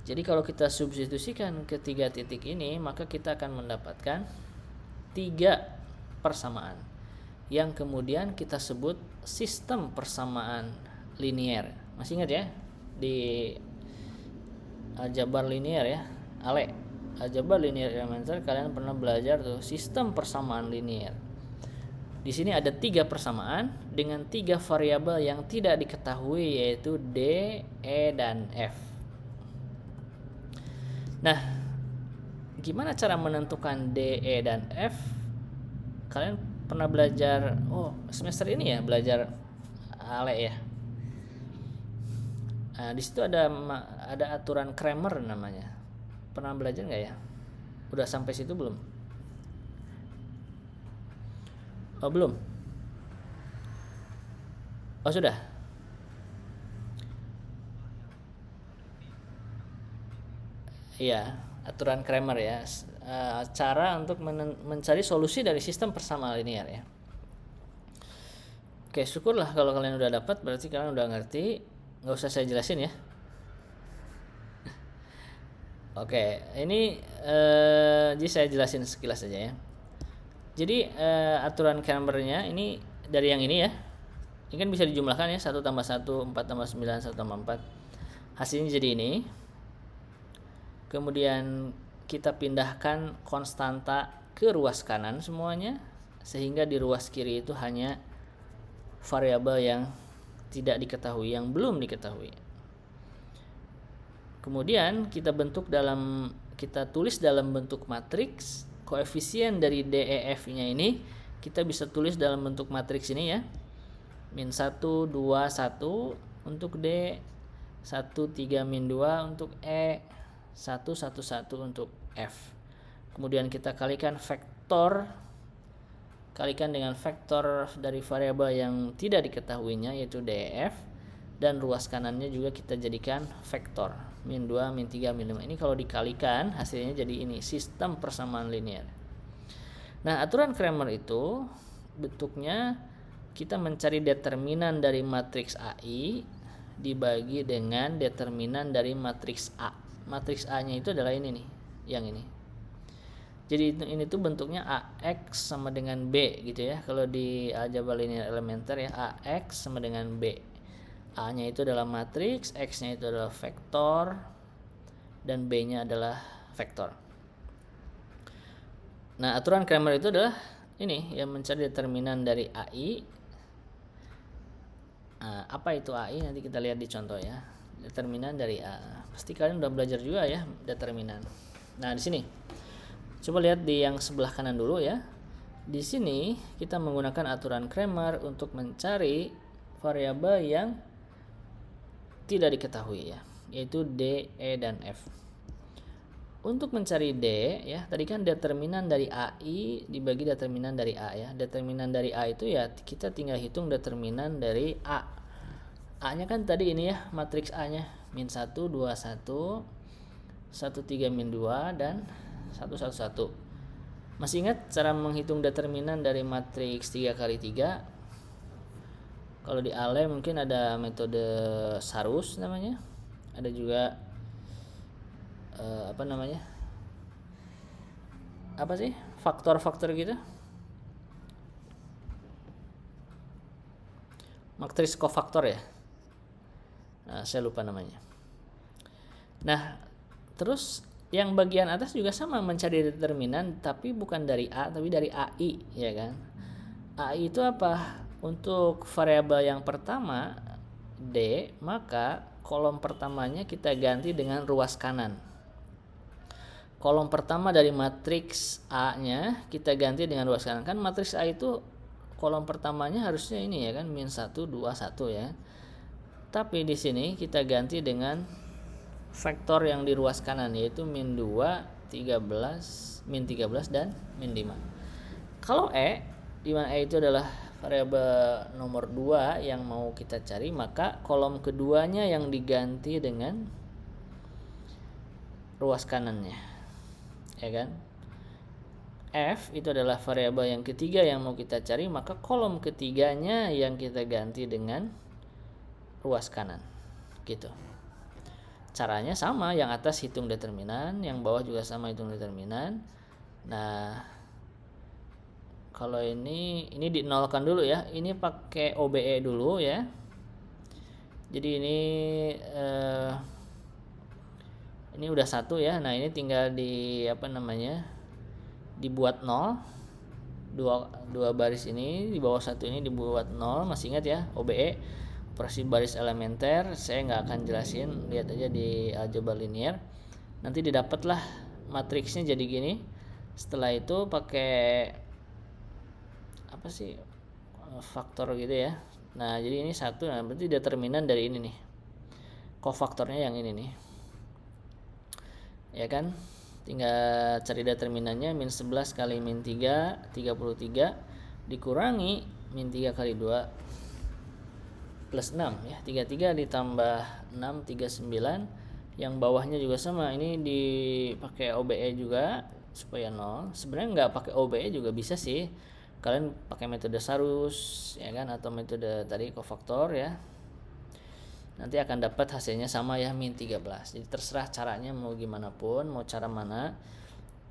Jadi kalau kita substitusikan ketiga titik ini, maka kita akan mendapatkan 3 persamaan yang kemudian kita sebut sistem persamaan linier. Masih ingat ya di aljabar linier ya, aljabar linier elementer kalian pernah belajar tuh sistem persamaan linier. Di sini ada 3 persamaan dengan 3 variabel yang tidak diketahui, yaitu d, e, dan f. Nah, gimana cara menentukan D, E, dan F? Kalian pernah belajar, semester ini ya belajar ALE ya. Nah, di situ ada aturan Cramer namanya. Pernah belajar nggak ya? Udah sampai situ belum? Oh belum? Oh sudah? Iya, aturan Cramer ya. Cara untuk mencari solusi dari sistem persamaan linear ya. Oke, syukurlah kalau kalian udah dapat, berarti kalian udah ngerti. Nggak usah saya jelasin ya. Oke, ini jadi saya jelasin sekilas saja ya. Jadi aturan Cramer-nya ini dari yang ini ya. Ini kan bisa dijumlahkan ya, 1 tambah 1, 4 tambah 9, 1 tambah 4. Hasilnya jadi ini. Kemudian kita pindahkan konstanta ke ruas kanan semuanya, sehingga di ruas kiri itu hanya variabel yang tidak diketahui, yang belum diketahui. Kemudian kita tulis dalam bentuk matriks. Koefisien dari DEF-nya ini kita bisa tulis dalam bentuk matriks ini ya. Min 1, 2, 1 untuk D, 1, 3, min 2 untuk E, 1, 1, 1 untuk F. Kemudian kita kalikan dengan vektor dari variabel yang tidak diketahuinya, yaitu DEF, dan ruas kanannya juga kita jadikan vektor min 2, min 3, min 5. Ini kalau dikalikan hasilnya jadi ini, sistem persamaan linier. Nah, aturan Cramer itu bentuknya kita mencari determinan dari matriks AI dibagi dengan determinan dari matriks A. Matriks A-nya itu adalah ini nih, yang ini. Jadi ini tuh bentuknya AX sama dengan B gitu ya. Kalau di aljabar linear elementer ya, AX sama dengan B. A-nya itu adalah matriks, X-nya itu adalah vektor, dan B-nya adalah vektor. Nah, aturan Cramer itu adalah ini yang mencari determinan dari AI. Apa itu AI? Nanti kita lihat di contoh ya. Determinan dari A. Pasti kalian udah belajar juga ya determinan. Nah, di sini coba lihat di yang sebelah kanan dulu ya. Di sini kita menggunakan aturan Cramer untuk mencari variabel yang tidak diketahui ya, yaitu D, E, dan F. Untuk mencari D ya, tadi kan determinan dari AI dibagi determinan dari A ya. Determinan dari A itu ya kita tinggal hitung determinan dari A. A-nya kan tadi ini ya, matriks A-nya min 1, 2, 1, 1, 3, min 2, dan 1, 1, 1. Masih ingat cara menghitung determinan dari matriks 3 kali 3? Kalau di ALE mungkin ada metode Sarus namanya. Ada juga apa namanya, apa sih faktor-faktor gitu, matriks kofaktor ya. Nah, saya lupa namanya. Nah, terus yang bagian atas juga sama, mencari determinan tapi bukan dari A tapi dari AI, ya kan. AI itu apa? Untuk variabel yang pertama D, maka kolom pertamanya kita ganti dengan ruas kanan. Kolom pertama dari matriks A-nya kita ganti dengan ruas kanan. Kan matriks A itu kolom pertamanya harusnya ini ya kan, min 1, 2, 1 ya. Tapi di sini kita ganti dengan vektor yang di ruas kanan, yaitu min 2, 13, min 13 dan min 5. Kalau di mana E itu adalah variabel nomor 2 yang mau kita cari, maka kolom keduanya yang diganti dengan ruas kanannya, ya kan. F itu adalah variabel yang ketiga yang mau kita cari, maka kolom ketiganya yang kita ganti dengan ruas kanan, gitu. Caranya sama, yang atas hitung determinan, yang bawah juga sama hitung determinan. Nah, kalau ini dinolkan dulu ya. Ini pakai OBE dulu ya. Jadi ini udah 1 ya. Nah, ini tinggal dibuat 0. Dua baris ini di bawah 1 ini dibuat 0. Masih ingat ya, OBE, operasi baris elementer. Saya nggak akan jelasin, lihat aja di algebra linear. Nanti didapatlah matriksnya jadi gini. Setelah itu pakai apa sih, faktor gitu ya. Nah, jadi ini 1. Nah, berarti determinan dari ini nih, kofaktornya yang ini nih, ya kan. Tinggal cari determinannya, min 11 kali min 3, 33, dikurangi min 3 kali 2 plus 6 ya, 33 ditambah 6, 39. Yang bawahnya juga sama, ini dipakai OBE juga supaya 0. Sebenarnya nggak pakai OBE juga bisa sih, kalian pakai metode Sarus ya kan, atau metode tadi kofaktor ya. Nanti akan dapat hasilnya sama ya, min 13. Jadi terserah caranya mau gimana pun, mau cara mana,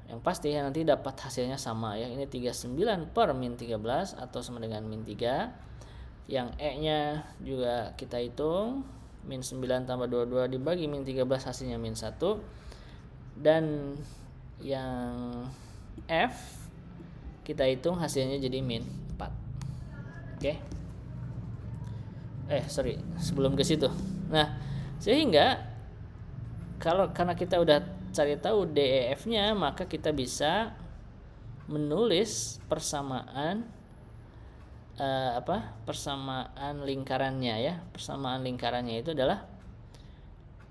yang pasti ya nanti dapat hasilnya sama ya. Ini 39 per min 13 atau sama dengan min 3. Yang E nya juga kita hitung, min 9 tambah 22 dibagi min 13 hasilnya min 1. Dan yang F kita hitung hasilnya jadi min 4. Oke. Sebelum ke situ. Nah, sehingga karena kita udah cari tahu DEF-nya, maka kita bisa menulis persamaan persamaan lingkarannya ya. Persamaan lingkarannya itu adalah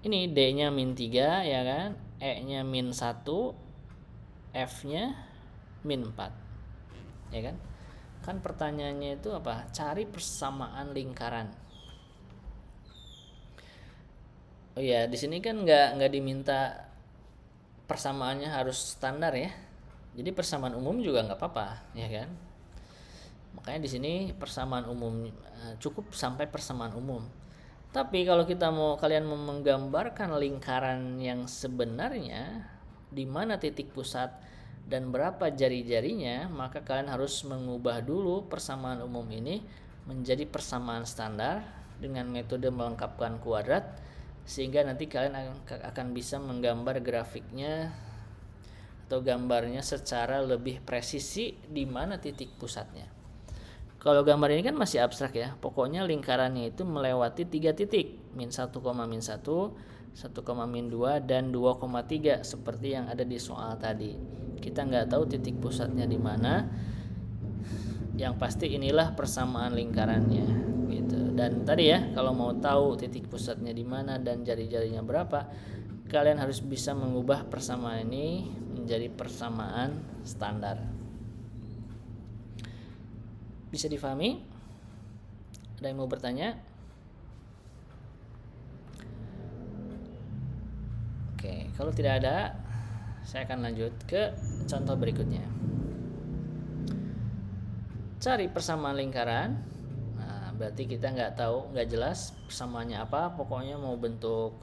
ini, D-nya min 3 ya kan, E-nya min 1, F-nya min 4. Ya kan? Kan pertanyaannya itu apa? Cari persamaan lingkaran. Oh iya, di sini kan nggak diminta persamaannya harus standar ya. Jadi persamaan umum juga nggak apa-apa, ya kan? Makanya di sini persamaan umum cukup sampai persamaan umum. Tapi kalau kalian mau menggambarkan lingkaran yang sebenarnya, di mana titik pusat dan berapa jari-jarinya, maka kalian harus mengubah dulu persamaan umum ini menjadi persamaan standar dengan metode melengkapkan kuadrat, sehingga nanti kalian akan bisa menggambar grafiknya atau gambarnya secara lebih presisi di mana titik pusatnya. Kalau gambar ini kan masih abstrak ya, pokoknya lingkarannya itu melewati 3 titik, min 1, min 1, 1, min 2, dan 2,3 seperti yang ada di soal tadi. Kita nggak tahu titik pusatnya di mana. Yang pasti inilah persamaan lingkarannya gitu. Dan tadi ya, kalau mau tahu titik pusatnya di mana dan jari-jarinya berapa, kalian harus bisa mengubah persamaan ini menjadi persamaan standar. Bisa difahami? Ada yang mau bertanya? Oke, kalau tidak ada, saya akan lanjut ke contoh berikutnya. Cari persamaan lingkaran. Nah, berarti kita nggak jelas persamaannya apa. Pokoknya mau bentuk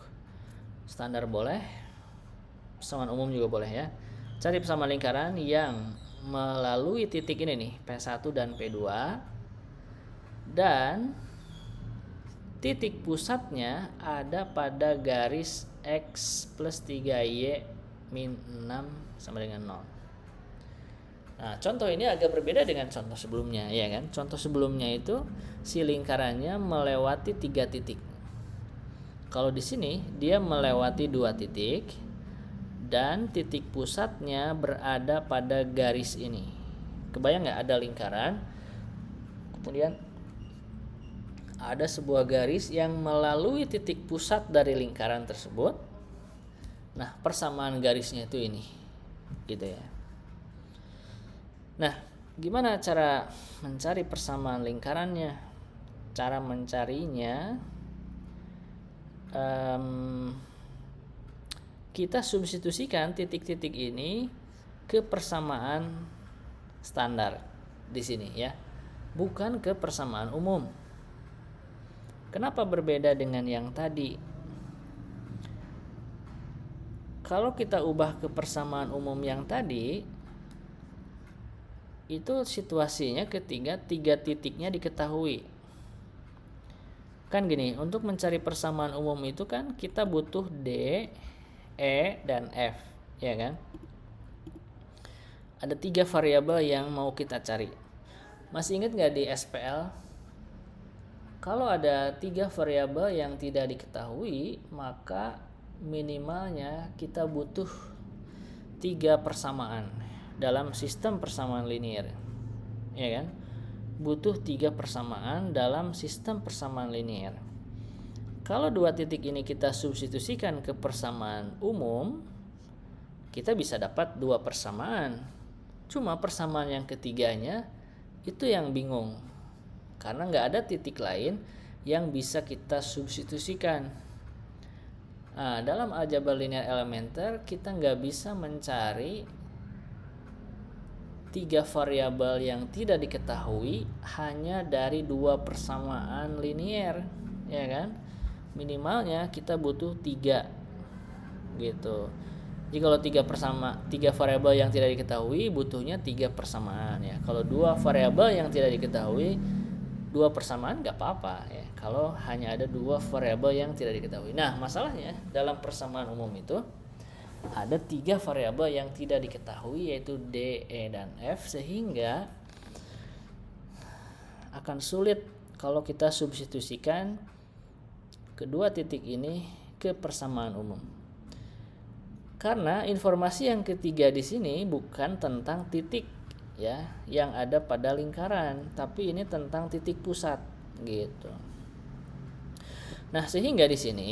standar boleh. persamaan umum juga boleh ya. Cari persamaan lingkaran yang melalui titik ini nih, P1 dan P2, dan titik pusatnya ada pada garis X plus 3Y min 6 sama dengan 0. Nah, contoh ini agak berbeda dengan contoh sebelumnya, ya kan? Contoh sebelumnya itu si lingkarannya melewati 3 titik. Kalau di sini dia melewati 2 titik dan titik pusatnya berada pada garis ini. Kebayang nggak ada lingkaran, kemudian ada sebuah garis yang melalui titik pusat dari lingkaran tersebut. Nah, persamaan garisnya itu ini, gitu ya. Nah, gimana cara mencari persamaan lingkarannya? Cara mencarinya, kita substitusikan titik-titik ini ke persamaan standar di sini ya, bukan ke persamaan umum. Kenapa berbeda dengan yang tadi? Kalau kita ubah ke persamaan umum yang tadi, itu situasinya ketika 3 titiknya diketahui. Kan gini, untuk mencari persamaan umum itu kan kita butuh D, E, dan F, ya kan? Ada 3 variabel yang mau kita cari. Masih ingat nggak di SPL? Kalau ada 3 variabel yang tidak diketahui, maka minimalnya kita butuh 3 persamaan dalam sistem persamaan linear, ya kan? Butuh 3 persamaan dalam sistem persamaan linear. Kalau 2 titik ini kita substitusikan ke persamaan umum, kita bisa dapat 2 persamaan. Cuma persamaan yang ketiganya itu yang bingung, karena nggak ada titik lain yang bisa kita substitusikan. Nah, dalam aljabar linear elementer kita nggak bisa mencari 3 variabel yang tidak diketahui hanya dari 2 persamaan linear, ya kan? Minimalnya kita butuh 3 gitu. Jadi kalau 3 variabel yang tidak diketahui butuhnya 3 persamaan ya. Kalau 2 variabel yang tidak diketahui 2 persamaan nggak apa-apa ya. Kalau hanya ada 2 variabel yang tidak diketahui. Nah, masalahnya dalam persamaan umum itu ada 3 variabel yang tidak diketahui, yaitu D, E, dan F, sehingga akan sulit kalau kita substitusikan kedua titik ini ke persamaan umum. Karena informasi yang ketiga di sini bukan tentang titik ya yang ada pada lingkaran, tapi ini tentang titik pusat gitu. Nah, sehingga di sini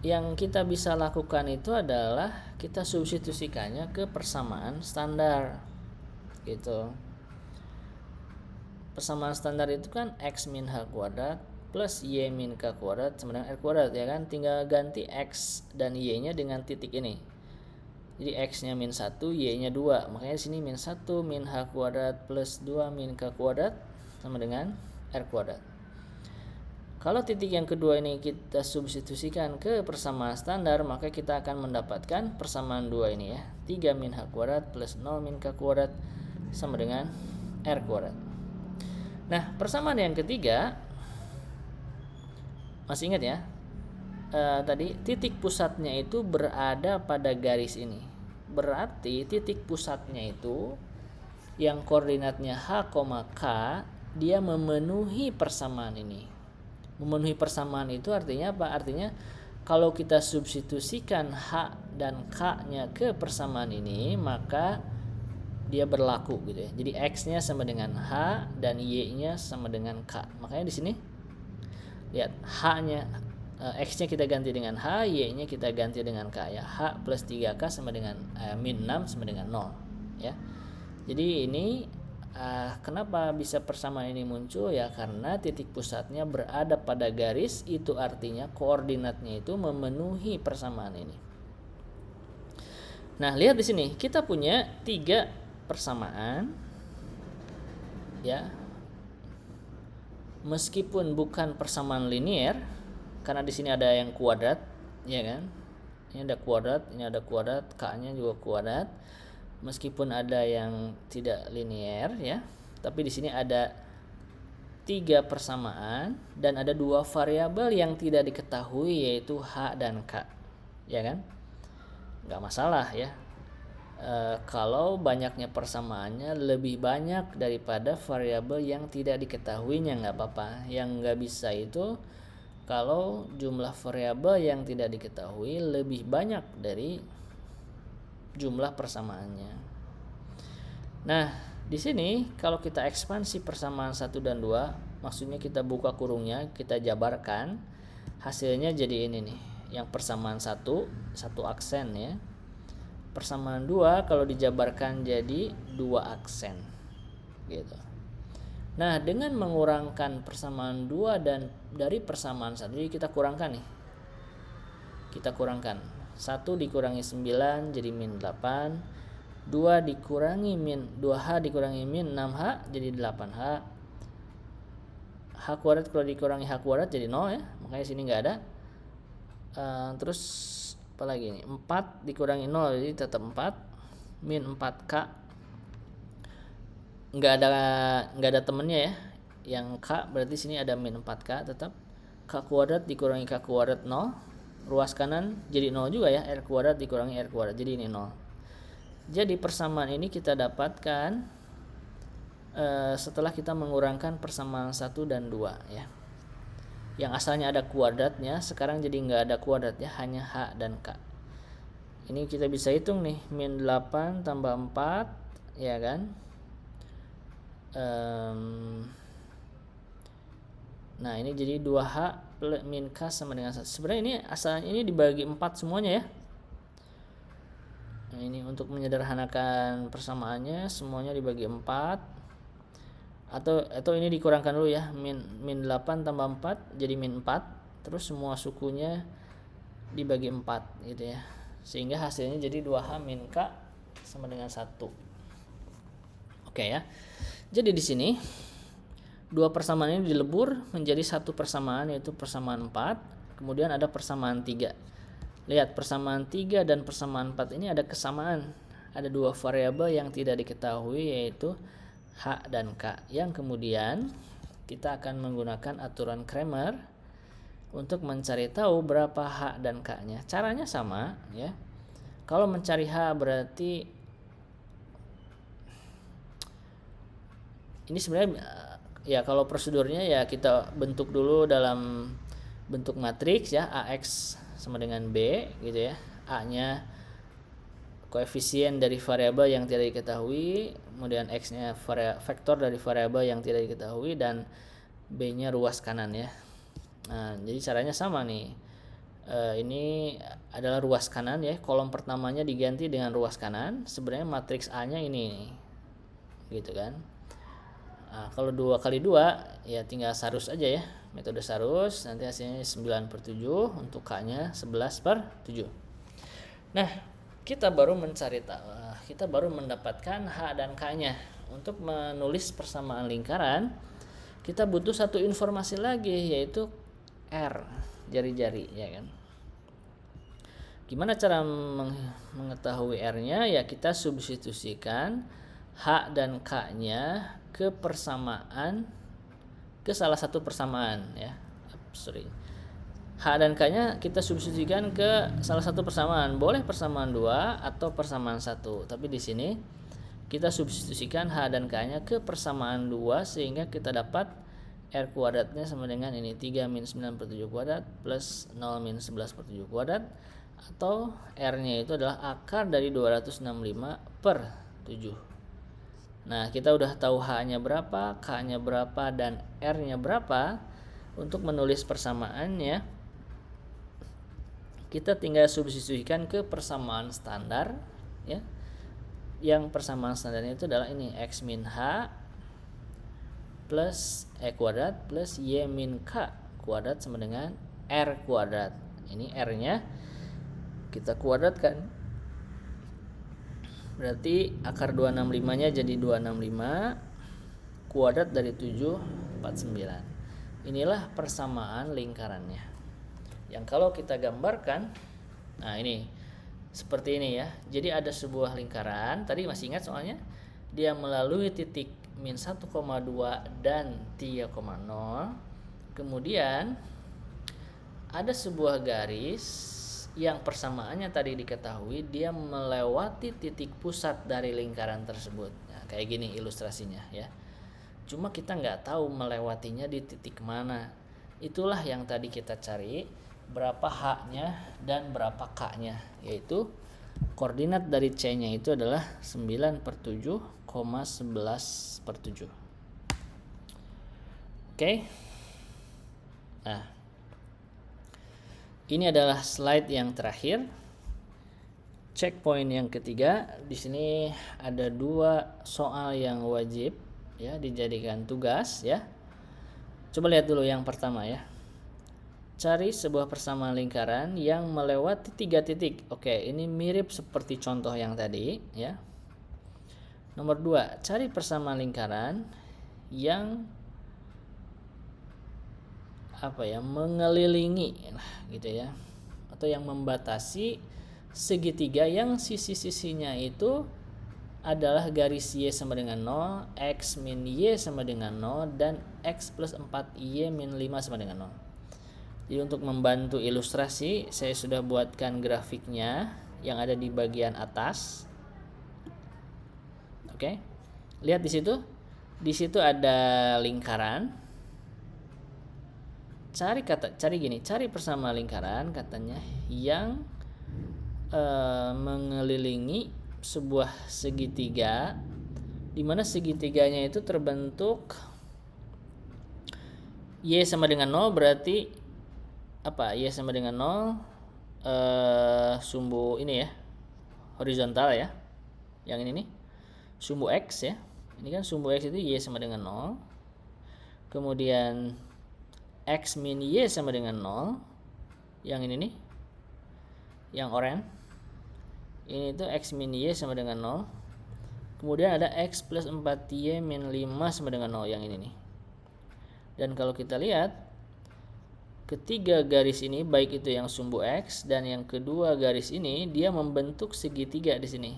yang kita bisa lakukan itu adalah kita substitusikannya ke persamaan standar gitu. Persamaan standar itu kan X min H kuadrat plus Y min K kuadrat sama dengan R kuadrat, ya kan? Tinggal ganti X dan Y nya dengan titik ini. Jadi X nya min 1, Y nya 2. Makanya di sini min 1 min H kuadrat plus 2 min K kuadrat sama dengan R kuadrat. Kalau titik yang kedua ini kita substitusikan ke persamaan standar, maka kita akan mendapatkan persamaan 2 ini ya. 3 min H kuadrat plus 0 min K kuadrat sama dengan R kuadrat. Nah, persamaan yang ketiga, masih ingat ya? Tadi titik pusatnya itu berada pada garis ini. Berarti titik pusatnya itu yang koordinatnya H, K, dia memenuhi persamaan ini. Memenuhi persamaan itu artinya apa? Artinya kalau kita substitusikan H dan K-nya ke persamaan ini, maka dia berlaku gitu ya. Jadi X-nya sama dengan H dan Y-nya sama dengan K. Makanya di sini lihat H-nya, X-nya kita ganti dengan H, Y-nya kita ganti dengan K ya. H plus 3K sama dengan min 6 sama dengan 0 ya. Jadi ini kenapa bisa persamaan ini muncul ya, karena titik pusatnya berada pada garis, itu artinya koordinatnya itu memenuhi persamaan ini. Nah, lihat di sini kita punya 3 persamaan ya, meskipun bukan persamaan linear karena di sini ada yang kuadrat ya kan, Ini ada kuadrat, ini ada kuadrat, K-nya juga kuadrat. Meskipun ada yang tidak linear ya, tapi di sini ada 3 persamaan dan ada 2 variabel yang tidak diketahui, yaitu H dan K. Ya kan? Nggak masalah ya. Kalau banyaknya persamaannya lebih banyak daripada variabel yang tidak diketahuinya, nggak apa-apa. Yang nggak bisa itu kalau jumlah variabel yang tidak diketahui lebih banyak dari jumlah persamaannya. Nah, di sini kalau kita ekspansi persamaan 1 dan 2, maksudnya kita buka kurungnya, kita jabarkan, hasilnya jadi ini nih. Yang persamaan 1 aksen ya. Persamaan 2 kalau dijabarkan jadi 2 aksen gitu. Nah, dengan mengurangkan persamaan 2 dan dari persamaan 1, jadi kita kurangkan nih. Kita kurangkan. 1 dikurangi 9 jadi min 8. 2 dikurangi min 2H dikurangi min 6H jadi 8H. H kuadrat kalau dikurangi H kuadrat jadi 0 ya. Makanya sini nggak ada. Terus apa lagi ini? 4 dikurangi 0 jadi tetap 4. Min 4K. Nggak ada temennya ya. Yang K berarti sini ada min 4K tetap. K kuadrat dikurangi K kuadrat 0. Ruas kanan jadi 0 juga ya. R kuadrat dikurangi R kuadrat jadi ini 0. Jadi persamaan ini kita dapatkan setelah kita mengurangkan persamaan 1 dan 2 ya. Yang asalnya ada kuadratnya sekarang jadi nggak ada kuadratnya, hanya H dan K. Ini kita bisa hitung nih, min 8 tambah 4 ya kan. Nah ini jadi 2H plus min K sama dengan 1. Sebenarnya ini asalnya ini dibagi 4 semuanya ya. Nah, ini untuk menyederhanakan persamaannya semuanya dibagi 4. Atau ini dikurangkan dulu ya, min 8 tambah 4 jadi min 4, terus semua sukunya dibagi 4 gitu ya, sehingga hasilnya jadi 2H min K sama dengan 1. Oke ya, jadi di sini 2 persamaan ini dilebur menjadi 1 persamaan, yaitu persamaan 4. Kemudian ada persamaan 3. Lihat, persamaan 3 dan persamaan 4 ini ada kesamaan, ada 2 variabel yang tidak diketahui, yaitu H dan K, yang kemudian kita akan menggunakan aturan Cramer untuk mencari tahu berapa H dan K-nya. Caranya sama ya. Kalau mencari H berarti ini sebenarnya ya, kalau prosedurnya ya kita bentuk dulu dalam bentuk matriks ya, AX sama dengan B gitu ya. A-nya koefisien dari variabel yang tidak diketahui, kemudian X-nya vektor dari variabel yang tidak diketahui, dan B-nya ruas kanan ya. Nah, jadi caranya sama nih. Ini adalah ruas kanan ya, kolom pertamanya diganti dengan ruas kanan. Sebenarnya matriks A-nya ini gitu kan. Nah, kalau 2 kali 2 ya tinggal sarus aja ya, metode sarus, nanti hasilnya 9/7, untuk K-nya 11/7. Nah, kita baru mendapatkan H dan K-nya. Untuk menulis persamaan lingkaran, kita butuh satu informasi lagi, yaitu R, jari-jari ya kan. Gimana cara mengetahui R-nya? Ya kita substitusikan H dan K-nya ke salah satu persamaan ya. H dan K-nya kita substitusikan ke salah satu persamaan. Boleh persamaan 2 atau persamaan 1. Tapi di sini kita substitusikan H dan K-nya ke persamaan 2 sehingga kita dapat R kuadratnya sama dengan ini, 3 min 9/7 kuadrat plus 0 min 11/7 kuadrat, atau R-nya itu adalah akar dari 265/7. Nah, kita udah tahu H-nya berapa, K-nya berapa, dan R-nya berapa. Untuk menulis persamaannya kita tinggal substitusikan ke persamaan standar ya. Yang persamaan standarnya itu adalah ini, X min H plus E kuadrat plus Y min K kuadrat sama dengan R kuadrat. Ini R-nya kita kuadratkan, berarti akar 265-nya jadi 265 kuadrat dari 749. Inilah persamaan lingkarannya, yang kalau kita gambarkan Nah, ini seperti ini ya. Jadi ada sebuah lingkaran, tadi masih ingat soalnya dia melalui titik min 1,2 dan 3,0. Kemudian ada sebuah garis yang persamaannya tadi diketahui, dia melewati titik pusat dari lingkaran tersebut. Nah, kayak gini ilustrasinya ya. Cuma kita nggak tahu melewatinya di titik mana. Itulah yang tadi kita cari, berapa H-nya dan berapa K-nya, yaitu koordinat dari C-nya itu adalah 9/7,11/7. Oke. Nah, ini adalah slide yang terakhir. Checkpoint yang ketiga, di sini ada 2 soal yang wajib ya dijadikan tugas ya. Coba lihat dulu yang pertama ya. Cari sebuah persamaan lingkaran yang melewati 3 titik. Oke, ini mirip seperti contoh yang tadi ya. Nomor 2, cari persamaan lingkaran yang mengelilingi gitu ya, atau yang membatasi segitiga yang sisi-sisinya itu adalah garis Y sama dengan 0, X min Y sama dengan 0, dan X plus 4Y min 5 sama dengan 0. Jadi untuk membantu ilustrasi, saya sudah buatkan grafiknya yang ada di bagian atas. Oke, lihat di situ. Di situ ada lingkaran. Cari persamaan lingkaran katanya yang mengelilingi sebuah segitiga, di mana segitiganya itu terbentuk Y sama dengan 0, berarti apa? Y sama dengan 0 sumbu ini ya, horizontal ya. Yang ini nih sumbu X ya. Ini kan sumbu X itu Y sama dengan 0. Kemudian X min Y sama dengan 0. Yang ini nih, yang oranye, ini tuh X min Y sama dengan 0. Kemudian ada X plus 4Y min 5 sama dengan 0, yang ini nih. Dan kalau kita lihat, ketiga garis ini, baik itu yang sumbu X dan yang kedua garis ini, dia membentuk segitiga di sini,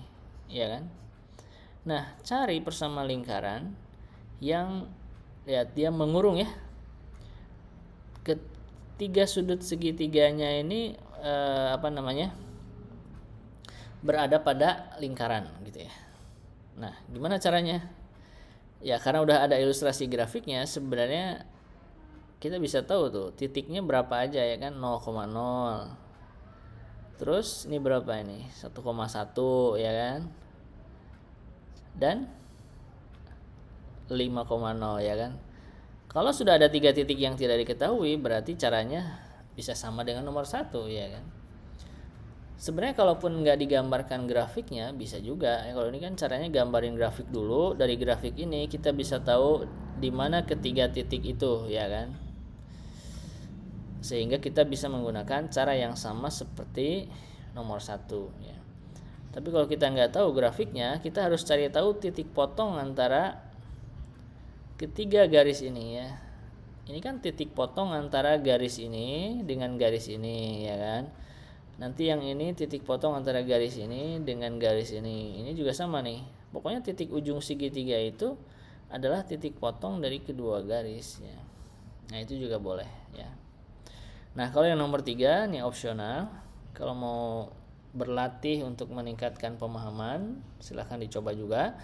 ya kan? Nah, cari persamaan lingkaran yang, lihat, dia mengurung ya. Ketiga sudut segitiganya ini berada pada lingkaran gitu ya. Nah, gimana caranya? Ya, karena udah ada ilustrasi grafiknya, sebenarnya kita bisa tahu tuh titiknya berapa aja ya kan, 0,0. Terus ini berapa ini? 1,1 ya kan? Dan 5,0 ya kan? Kalau sudah ada 3 titik yang tidak diketahui, berarti caranya bisa sama dengan nomor 1 ya kan. Sebenarnya kalaupun nggak digambarkan grafiknya bisa juga ya. Kalau ini kan caranya gambarin grafik dulu. Dari grafik ini kita bisa tahu di mana ketiga titik itu ya kan. Sehingga kita bisa menggunakan cara yang sama seperti nomor 1 ya. Tapi kalau kita nggak tahu grafiknya, kita harus cari tahu titik potong antara ketiga garis ini ya. Ini kan titik potong antara garis ini dengan garis ini ya kan. Nanti yang ini titik potong antara garis ini dengan garis ini. Ini juga sama nih. Pokoknya titik ujung segitiga itu adalah titik potong dari kedua garis ya. Nah, itu juga boleh ya. Nah, kalau yang nomor 3 ini opsional. Kalau mau berlatih untuk meningkatkan pemahaman, silahkan dicoba juga.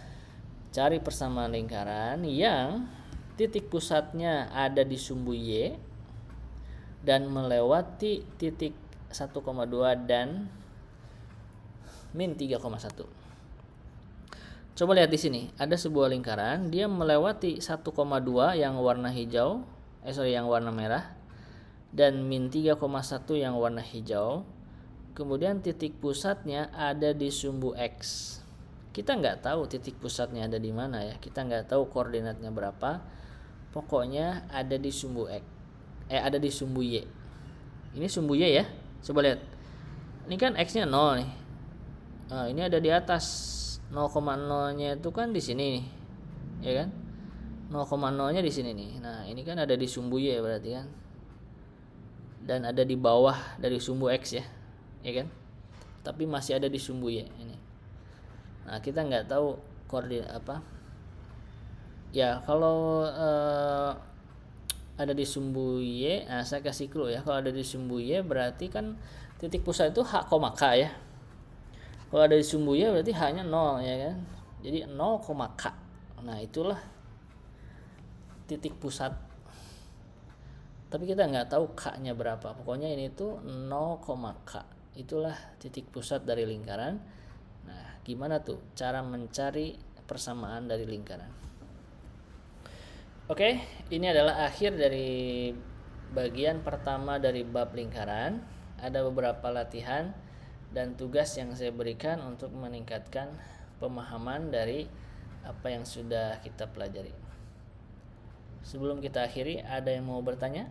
Cari persamaan lingkaran yang titik pusatnya ada di sumbu Y dan melewati titik 1,2 dan min 3,1. Coba lihat di sini, ada sebuah lingkaran, dia melewati 1,2 yang warna hijau, yang warna merah, dan min 3,1 yang warna hijau. Kemudian titik pusatnya ada di sumbu X. Kita nggak tahu titik pusatnya ada di mana ya, kita nggak tahu koordinatnya berapa, pokoknya ada di sumbu X, ada di sumbu Y. Ini sumbu Y ya, coba lihat, ini kan X nya 0 nih. Nah, ini ada di atas, 0,0 nya itu kan di sini nih ya kan, 0,0 nya di sini nih. Nah, ini kan ada di sumbu Y berarti kan, dan ada di bawah dari sumbu X ya kan. tapi masih ada di sumbu Y ini. Nah, kita nggak tahu koordinat apa. Ya, kalau ada di sumbu Y, nah saya kasih clue ya. Kalau ada di sumbu Y berarti kan titik pusat itu H, K ya. Kalau ada di sumbu Y berarti H-nya 0 ya kan. Jadi 0, K. Nah, itulah titik pusat. Tapi kita nggak tahu K-nya berapa. Pokoknya ini tuh 0, K. Itulah titik pusat dari lingkaran. Nah, gimana tuh cara mencari persamaan dari lingkaran? Oke, ini adalah akhir dari bagian pertama dari bab lingkaran. Ada beberapa latihan dan tugas yang saya berikan untuk meningkatkan pemahaman dari apa yang sudah kita pelajari. Sebelum kita akhiri, ada yang mau bertanya?